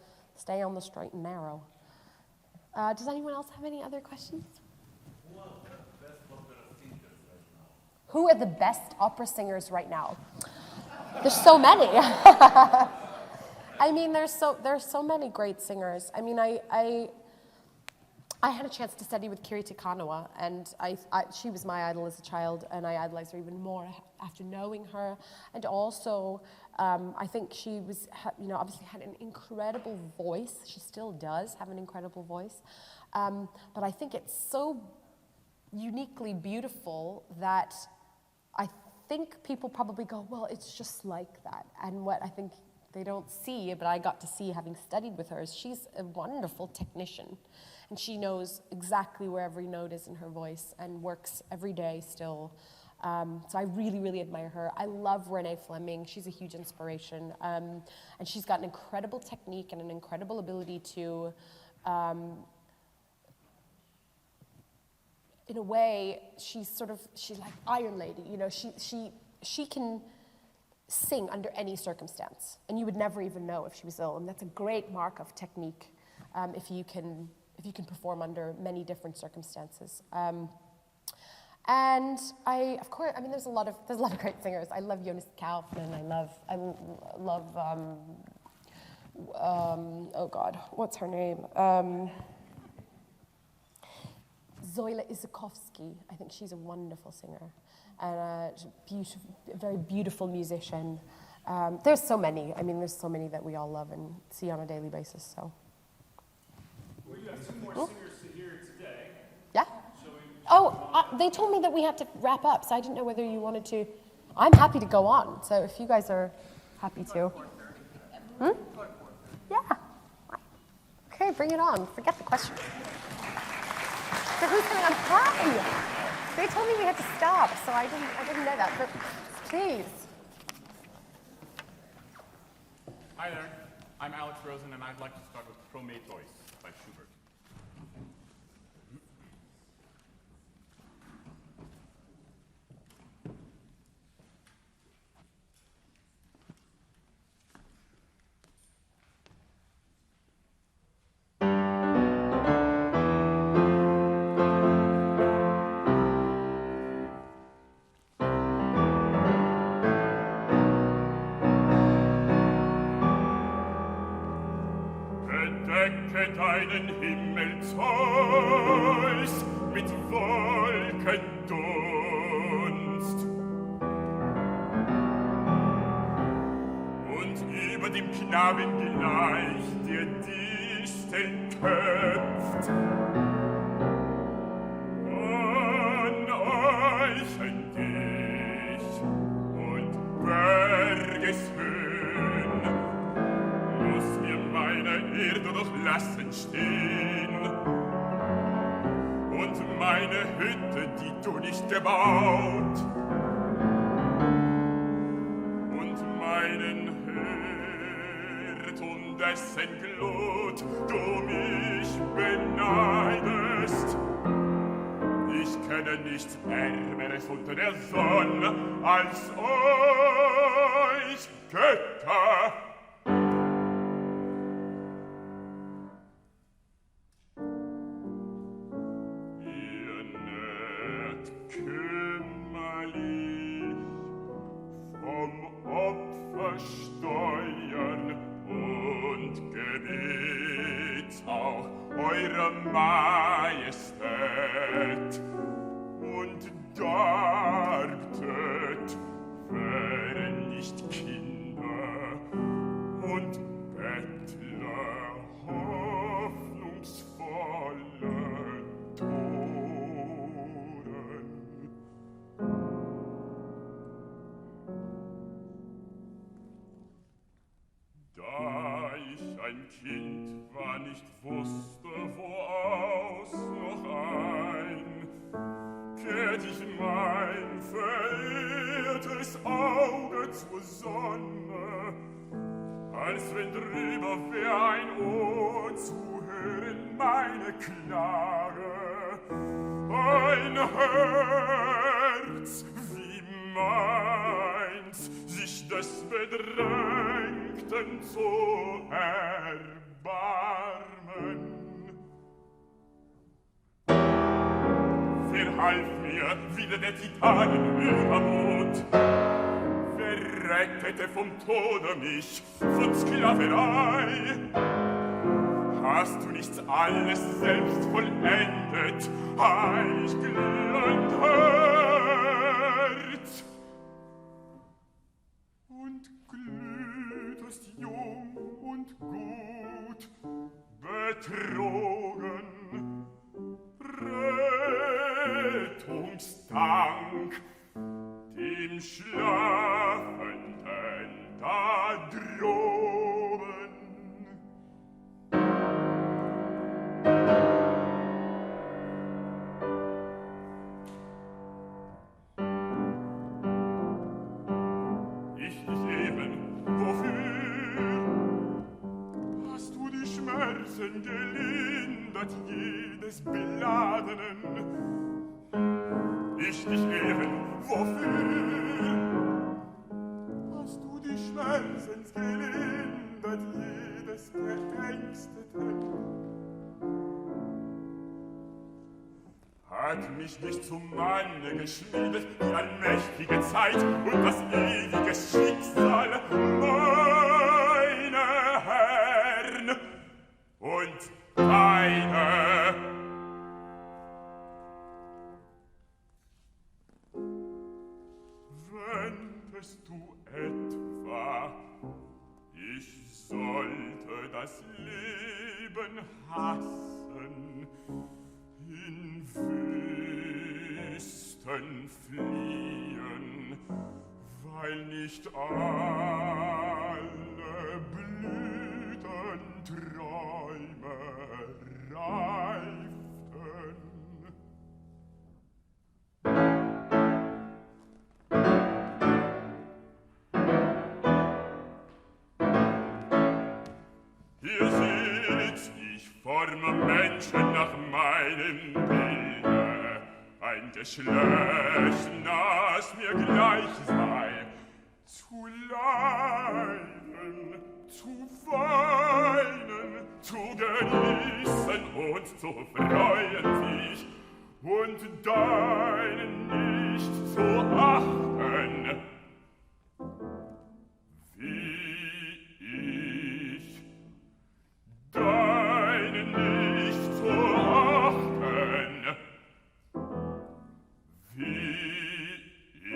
straight and narrow. Does anyone else have any other questions? Who are the best opera singers right now? There's so many. I mean, there's so many great singers. I mean, I had a chance to study with Kiri Takanawa, and she was my idol as a child, and I idolized her even more after knowing her. And also, I think she was, you know, obviously had an incredible voice. She still does have an incredible voice. But I think it's so uniquely beautiful that I think people probably go, well, it's just like that. And what I think they don't see, but I got to see having studied with her, is she's a wonderful technician. And she knows exactly where every note is in her voice and works every day still. So I really, really admire her. I love Renee Fleming. She's a huge inspiration. And she's got an incredible technique and an incredible ability to, in a way, she's like Iron Lady. You know, she can sing under any circumstance, and you would never even know if she was ill. And that's a great mark of technique if you can perform under many different circumstances. And of course, I mean, there's a lot of great singers. I love Jonas Kaufmann. I love oh God, what's her name? Zoila Isakowski. I think she's a wonderful singer and a very beautiful musician. There's so many. I mean, there's so many that we all love and see on a daily basis. So. Well, you have two more singers to hear today. Yeah. They told me that we have to wrap up, so I didn't know whether you wanted to. I'm happy to go on. So if you guys are happy to. Yeah. Okay, bring it on. Forget the question. So who's coming on? Hi. They told me we had to stop, so I didn't know that. But please. Hi there. I'm Alex Rosen, and I'd like to start with Prometheus by Schubert. Deinen Himmel, Zeus, mit Wolkendunst. Und über dem Knaben gleich der Distel köpft. An euch ein Dich und Bergeshöhen muss mir meine Erde doch lassen stehen. Und meine Hütte, die du nicht gebaut. Und meinen Herd und dessen Glut du mich beneidest. Ich kenne nichts Ärmeres unter der Sonne als euch, Götter. Majestät und darbtet, wären nicht Kinder und Bettler hoffnungsvolle Toren. Da ich ein Kind war, nicht wusste, woaus noch ein, kehrt ich mein verehrtes Auge zur Sonne, als wenn drüber wär ein Ohr zu hören meine Klage, ein Herz wie meins, sich des Bedrängten zu erbarmen. Verhalf mir wieder der Titanen Übermut, verrettete vom Tode mich von Sklaverei. Hast du nicht alles selbst vollendet, heilig glühend Herz? Und glühtest jung und gut, betrogen, Rettungsdank dem Schlafenden da droben. Ich dich eben, wofür hast du die Schmerzen gelindert jedes Beladenen? Ich dich ehren, wofür hast die Schmerzens gelindert jedes Geängsteten. Hat mich nicht zum Manne geschmiedet die allmächtige Zeit und das ewige Schicksal, meine Herrn und deine. Wendest du etwa, ich sollte das Leben hassen, in Wüsten fliehen, weil nicht alle Blütenträume reiften. Hier sitz ich forme Menschen nach meinem Bilde, ein Geschlecht, das mir gleich sei, zu leiden, zu weinen, zu genießen und zu freuen sich und deinen nicht zu achten, wie ich deinen nicht zu achten, wie ich.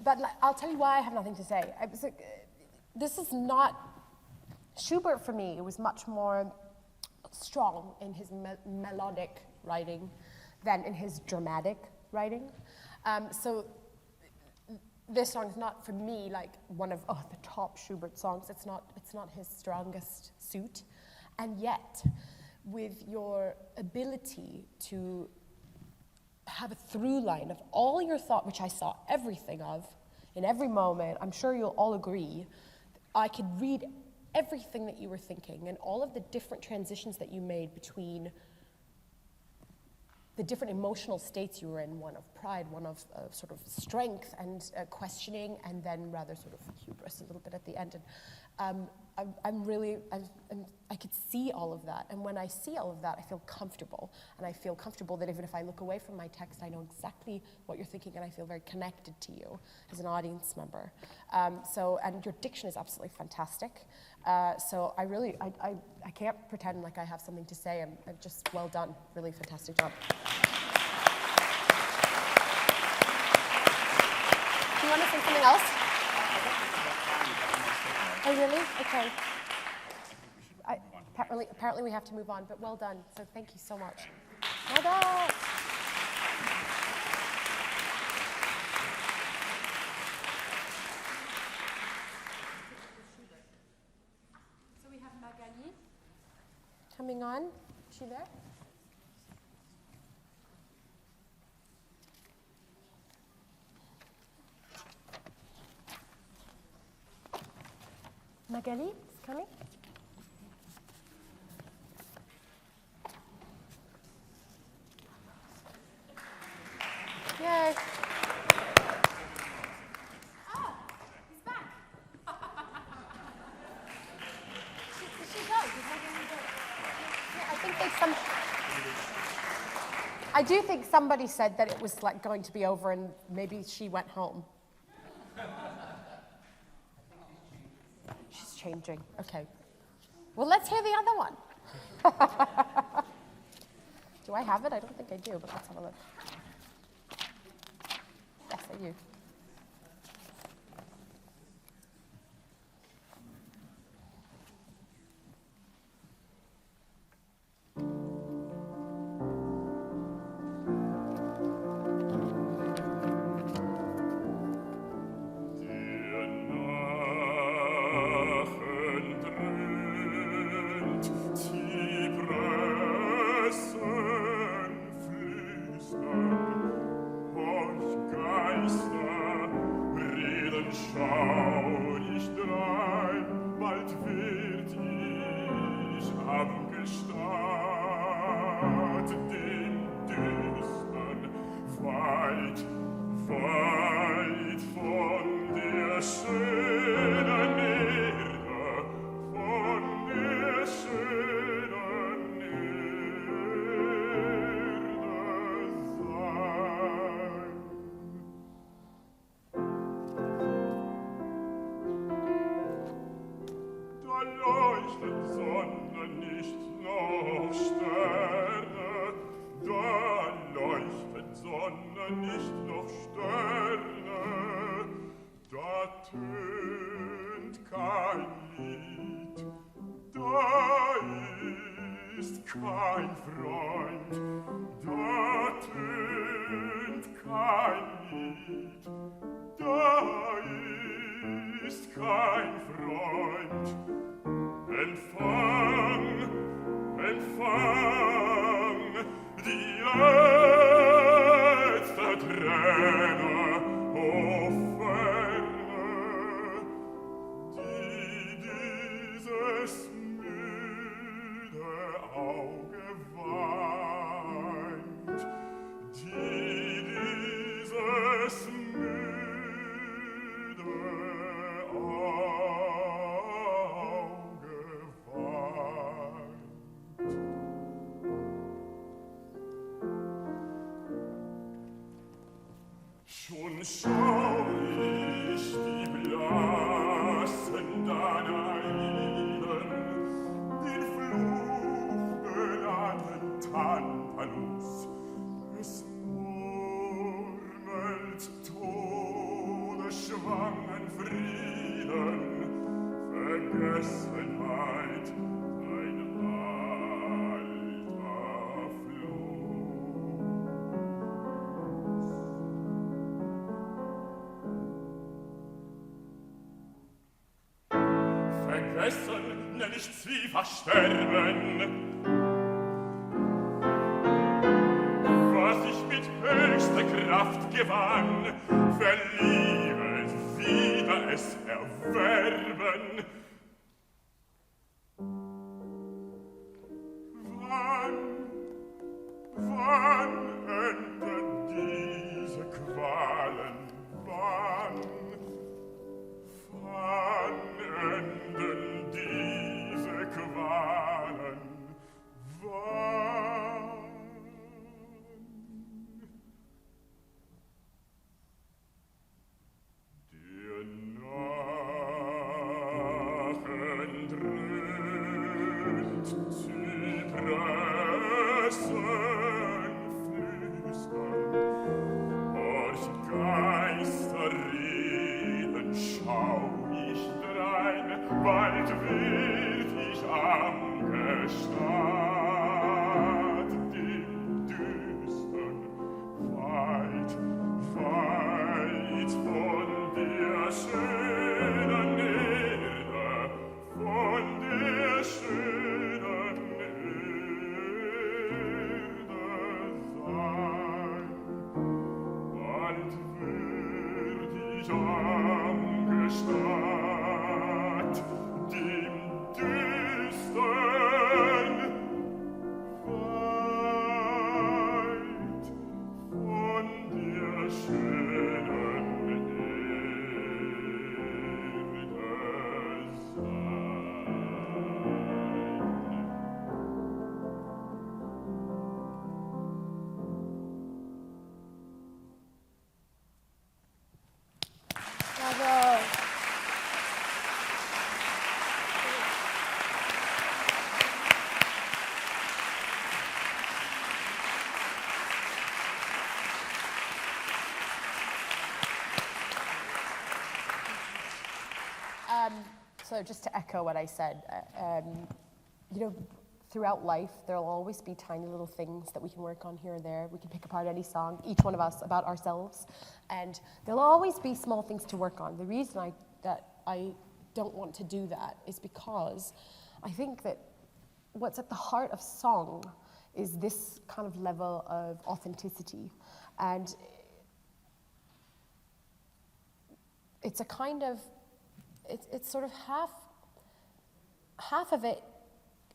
But I'll tell you why I have nothing to say. This is not Schubert for me. It was much more strong in his melodic writing than in his dramatic writing. So this song is not for me like one of the top Schubert songs. It's not his strongest suit, and yet with your ability to have a through line of all your thought, which I saw everything of, in every moment, I'm sure you'll all agree, I could read everything that you were thinking and all of the different transitions that you made between the different emotional states you were in, one of pride, one of sort of strength and questioning, and then rather sort of hubris a little bit at the end. And I could see all of that. And when I see all of that, I feel comfortable. And I feel comfortable that even if I look away from my text, I know exactly what you're thinking, and I feel very connected to you as an audience member. And your diction is absolutely fantastic. So I can't pretend like I have something to say. I'm just well done. Really fantastic job. Do you want to say something else? Oh, really? Okay. Apparently we have to move on, but well done. So thank you so much. Well done. So we have Magali coming on. Is she there? Magali is coming. Yay. Oh, he's back. She goes. Yeah, I do think somebody said that it was like going to be over and maybe she went home. She's changing. Okay. Well, let's hear the other one. Do I have it? I don't think I do, but let's have a look. Yes, I do. Die Presse weit, weit von der schönen Erde, von der schönen Erde sein. Da leuchten Sonne nicht noch Sterne, da leuchten Sonne nicht noch Sterne, da tönt kein Lied, da ist kein Freund, da tönt kein Lied, da ist kein Freund. Empfang, empfang die letzte Träne, o Ferne, die dieses müde Auge weint, die dieses müde Auge weint. Schon schau ich die Blasen deiner Lieben, den Fluch benannten Tantalus. Es murmelt todesschwangen Frieden, Vergessenheit, ein alter Fluss. Vergessen nenn ich sie versterben, was ich mit höchster Kraft gewann, verlieren, wieder es erwerben. Wann enden diese Qualen? Wann enden diese Qualen? Wann? Der Nachen dröhnt, Zypressen flüstern, horch Geister reden, schau ich drein, bald wird ich am Gestad dem Düstern, weit, weit von der schönen Erde, von der schönen Erde sein. Bald wird ich am Gestad dem Düstern, weit von der schönen Erde sein. Bravo. So just to echo what I said, you know, throughout life, there'll always be tiny little things that we can work on here and there. We can pick apart any song, each one of us, about ourselves. And there'll always be small things to work on. The reason that I don't want to do that is because I think that what's at the heart of song is this kind of level of authenticity. And it's a kind of, it's sort of half of it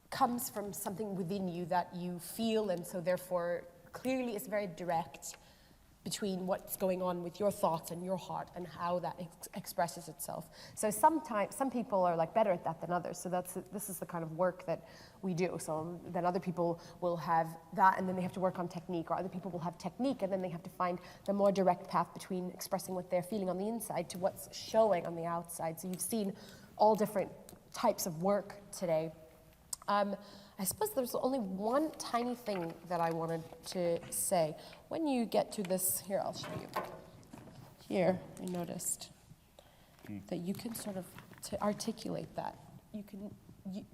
comes from something within you that you feel, and so therefore clearly it's very direct, between what's going on with your thoughts and your heart and how that expresses itself. So sometimes, some people are like better at that than others. So this is the kind of work that we do. So then other people will have that and then they have to work on technique, or other people will have technique and then they have to find the more direct path between expressing what they're feeling on the inside to what's showing on the outside. So you've seen all different types of work today. I suppose there's only one tiny thing that I wanted to say. When you get to this, here, I'll show you. Here, I noticed that you can sort of, to articulate that, you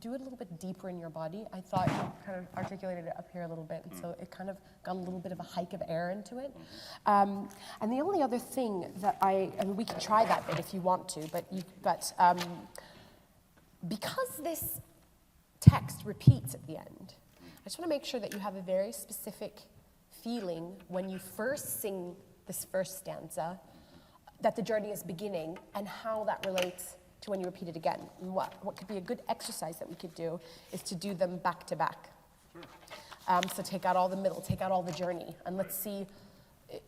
do it a little bit deeper in your body. I thought you kind of articulated it up here a little bit, and so it kind of got a little bit of a hike of air into it. And the only other thing that I mean, we can try that bit if you want to, but because this text repeats at the end, I just want to make sure that you have a very specific feeling when you first sing this first stanza, that the journey is beginning, and how that relates to when you repeat it again. And what could be a good exercise that we could do is to do them back to back. So take out all the middle, take out all the journey, and let's see,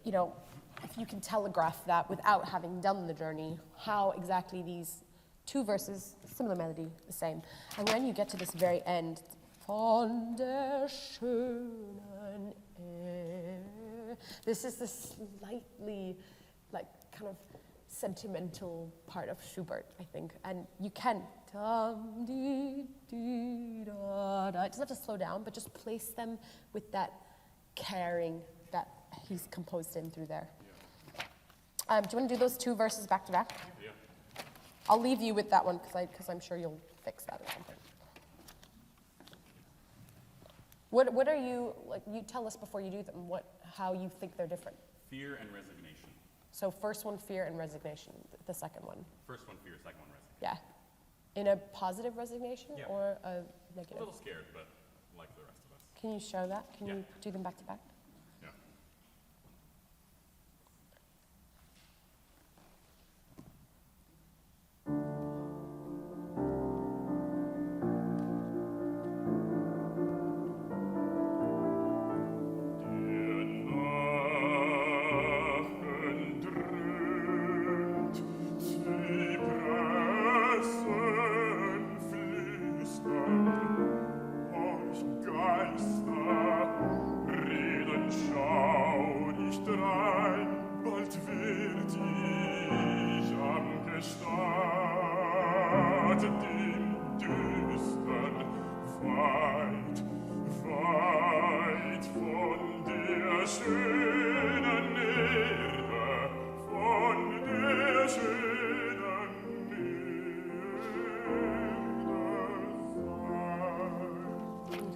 you know, if you can telegraph that without having done the journey, how exactly these two verses, similar melody, the same. And when you get to this very end, von der schönen this is the slightly, like, kind of sentimental part of Schubert, I think. And you can, it doesn't have to slow down, but just place them with that caring that he's composed in through there. Do you want to do those two verses back to back? Yeah. I'll leave you with that one because I'm sure you'll fix that or something. What are you, like, you tell us before you do them, how you think they're different. Fear and resignation. So first one, fear and resignation. The second one. First one, fear, second one, resignation. Yeah. In a positive resignation or a negative? A little scared, but like the rest of us. Can you show that? Can you do them back to back? Yeah.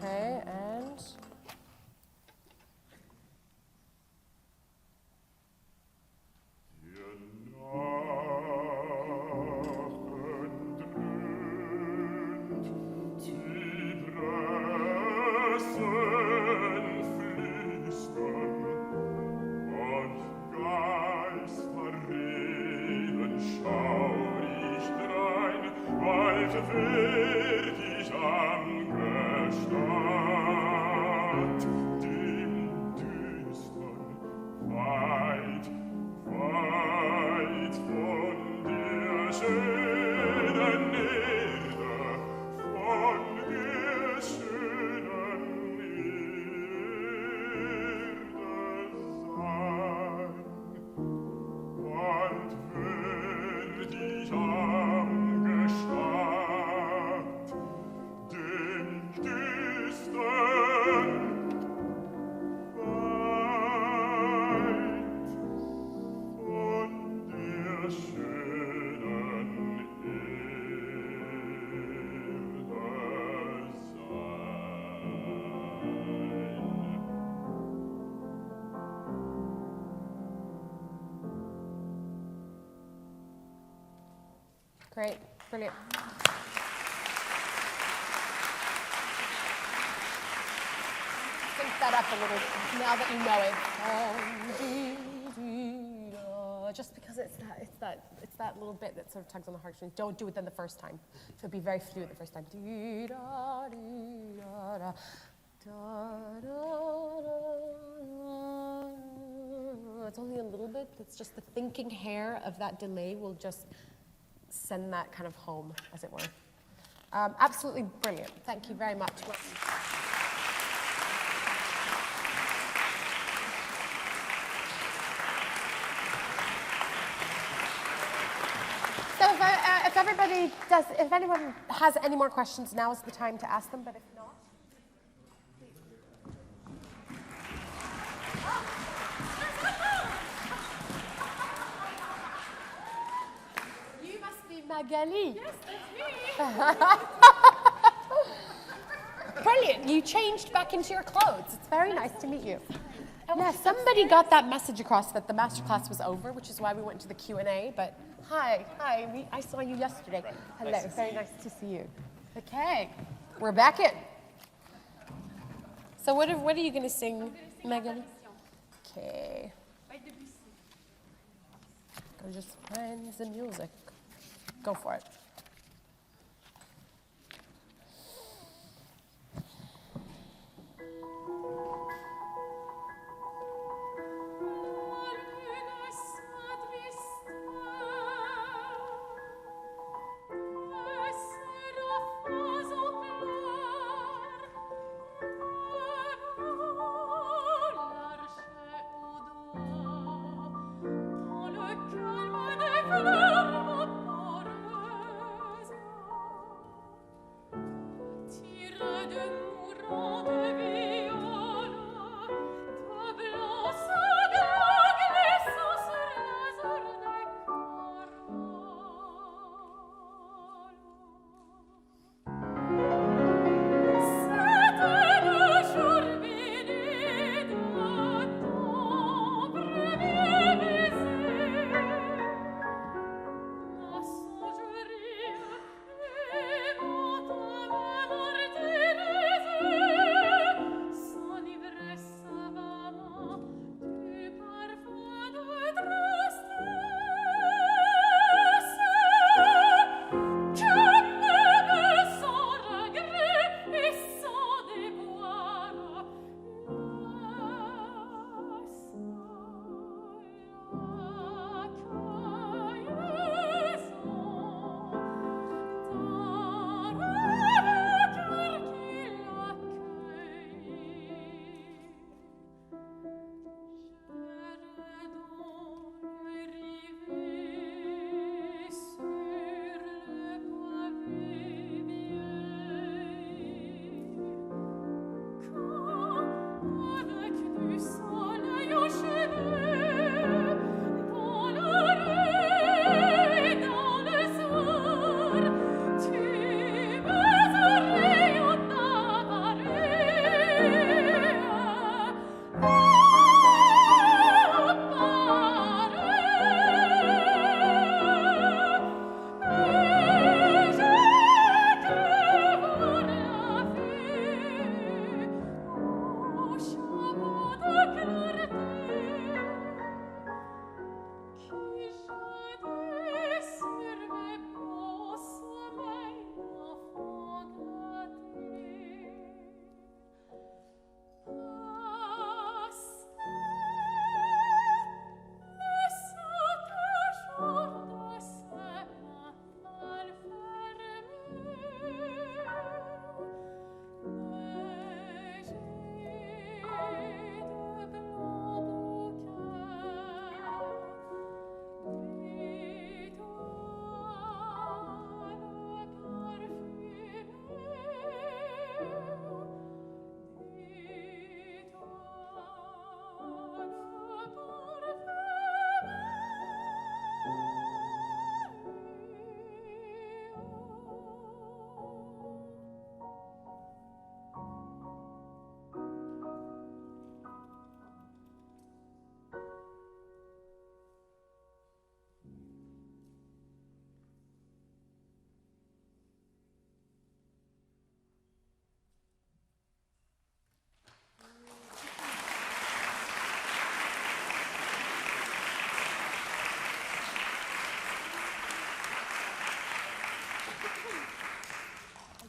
Okay, and great, brilliant. Sync that up a little now that you know it. Just because it's that little bit that sort of tugs on the heartstrings. Don't do it then the first time. So be very fluid the first time. it's only a little bit. It's just the thinking hair of that delay will just send that kind of home, as it were. Absolutely brilliant. Thank you very much. So if anyone has any more questions, now is the time to ask them, but if not. You must be Magali. Yes, that's me. Brilliant. You changed back into your clothes. It's very nice to meet you. Yeah, somebody got that message across that the masterclass was over, which is why we went to the Q&A, but hi, I saw you yesterday. Hello, very nice to see you. Okay, we're back in. So what are you going to sing, Megan? Okay. By DEBUSSY. I'll just find the music. Go for it.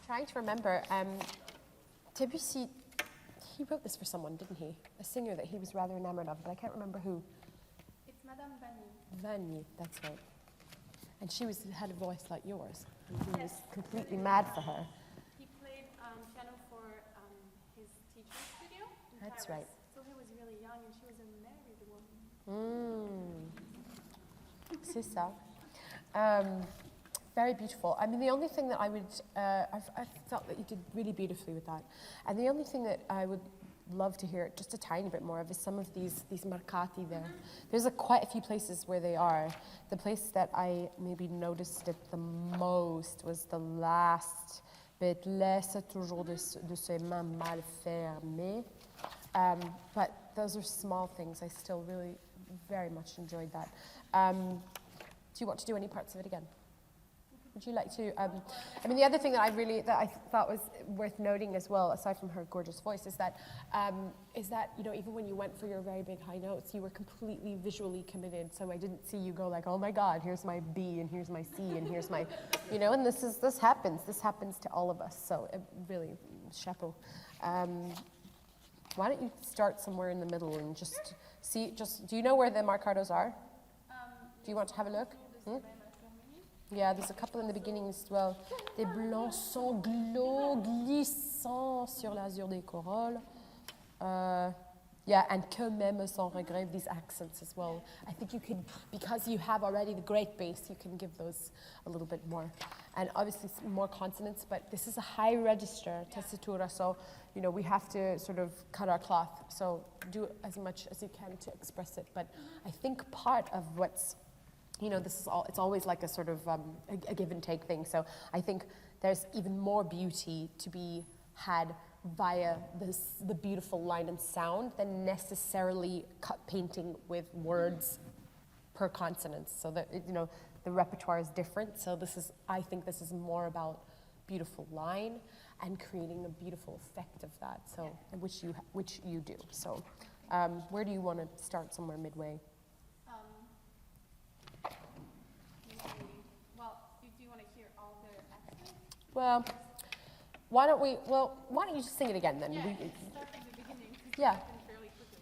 Trying to remember, Debussy, he wrote this for someone, didn't he? A singer that he was rather enamored of, but I can't remember who. Madame Vanny. Vanny, that's right. And she had a voice like yours. And he was completely mad for her. He played piano for his teacher's studio in That's Paris. right. So he was really young and she was a married woman. C'est ça. Very beautiful. I mean, the only thing that I would, I felt that you did really beautifully with that. And the only thing that I would love to hear just a tiny bit more of is some of these marcati there. There's quite a few places where they are. The place that I maybe noticed it the most was the last bit, laisse toujours de ses mains mal fermées. But those are small things. I still really very much enjoyed that. Do you want to do any parts of it again? Would you like to? I mean, the other thing that I thought was worth noting as well, aside from her gorgeous voice, is that you know, even when you went for your very big high notes, you were completely visually committed. So I didn't see you go like, oh my God, here's my B and here's my C and here's my, you know, and this happens. This happens to all of us. So really, chapeau. Why don't you start somewhere in the middle and just see? Do you know where the marcatos are? Do you want to have a look? Yeah, there's a couple in the beginning as well. Des blancs sanglots glissant sur l'azur des corolles. Yeah, and que même sans regret, these accents as well. I think you could, because you have already the great bass, you can give those a little bit more. And obviously more consonants, but this is a high register, tessitura, so you know, we have to sort of cut our cloth. So do as much as you can to express it. But I think part of what's, you know, this is all, it's always like a sort of a give and take thing. So I think there's even more beauty to be had via the beautiful line and sound than necessarily painting with words per consonant. So that, you know, the repertoire is different. So I think this is more about beautiful line and creating a beautiful effect of that. So, which you do. So, where do you want to start? Somewhere midway. Well, do you want to hear all the accents? Well, why don't you just sing it again then? Yeah, start from the beginning. Yeah. Fairly quickly.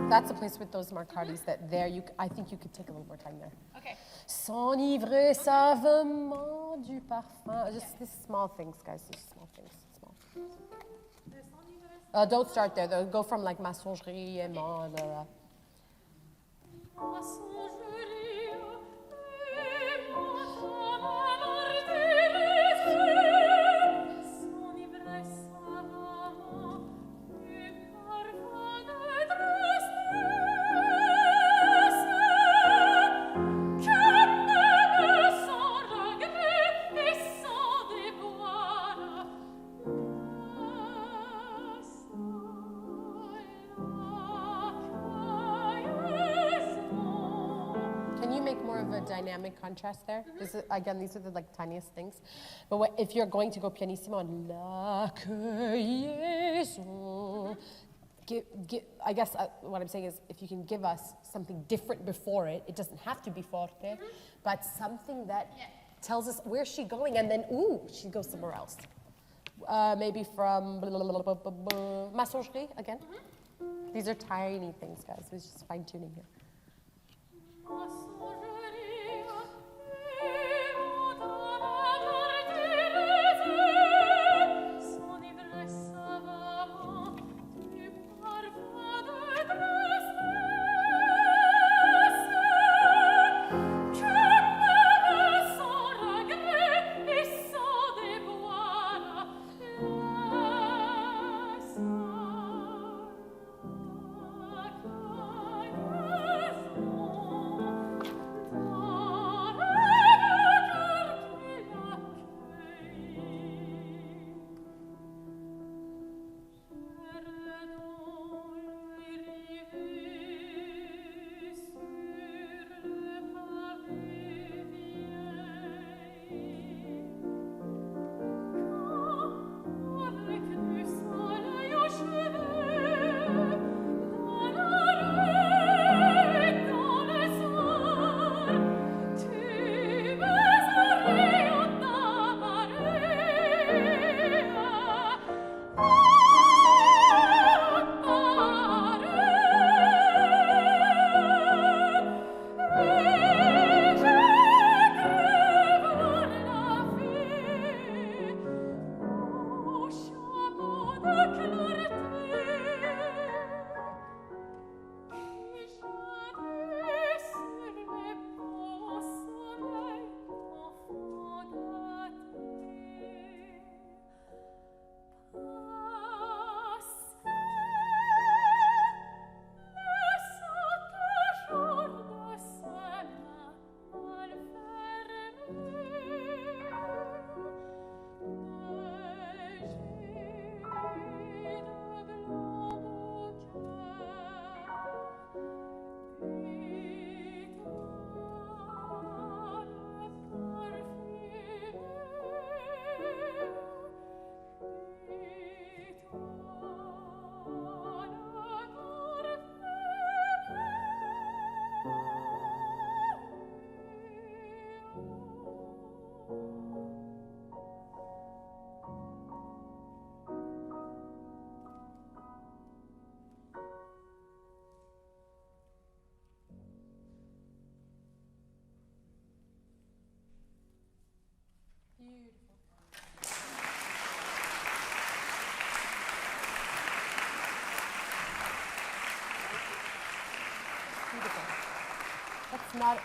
That's a place with those marcatis that there I think you could take a little more time there. Okay. S'enivrer savamment du parfum. Just these small things, guys. Just small things. Small. Don't start there though. Go from like ma songerie, aimant, blah, blah. Dynamic contrast there. Again, these are the like tiniest things. But if you're going to go pianissimo on la cueillisson, I guess what I'm saying is if you can give us something different before it, it doesn't have to be forte, but something that tells us where's she going, and then she goes somewhere else. Maybe from ma songerie again. These are tiny things, guys. We're just fine-tuning here.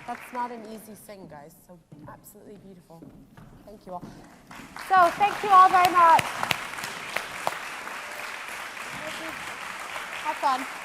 That's not an easy sing, guys. So absolutely beautiful. Thank you all. So thank you all very much. Have fun.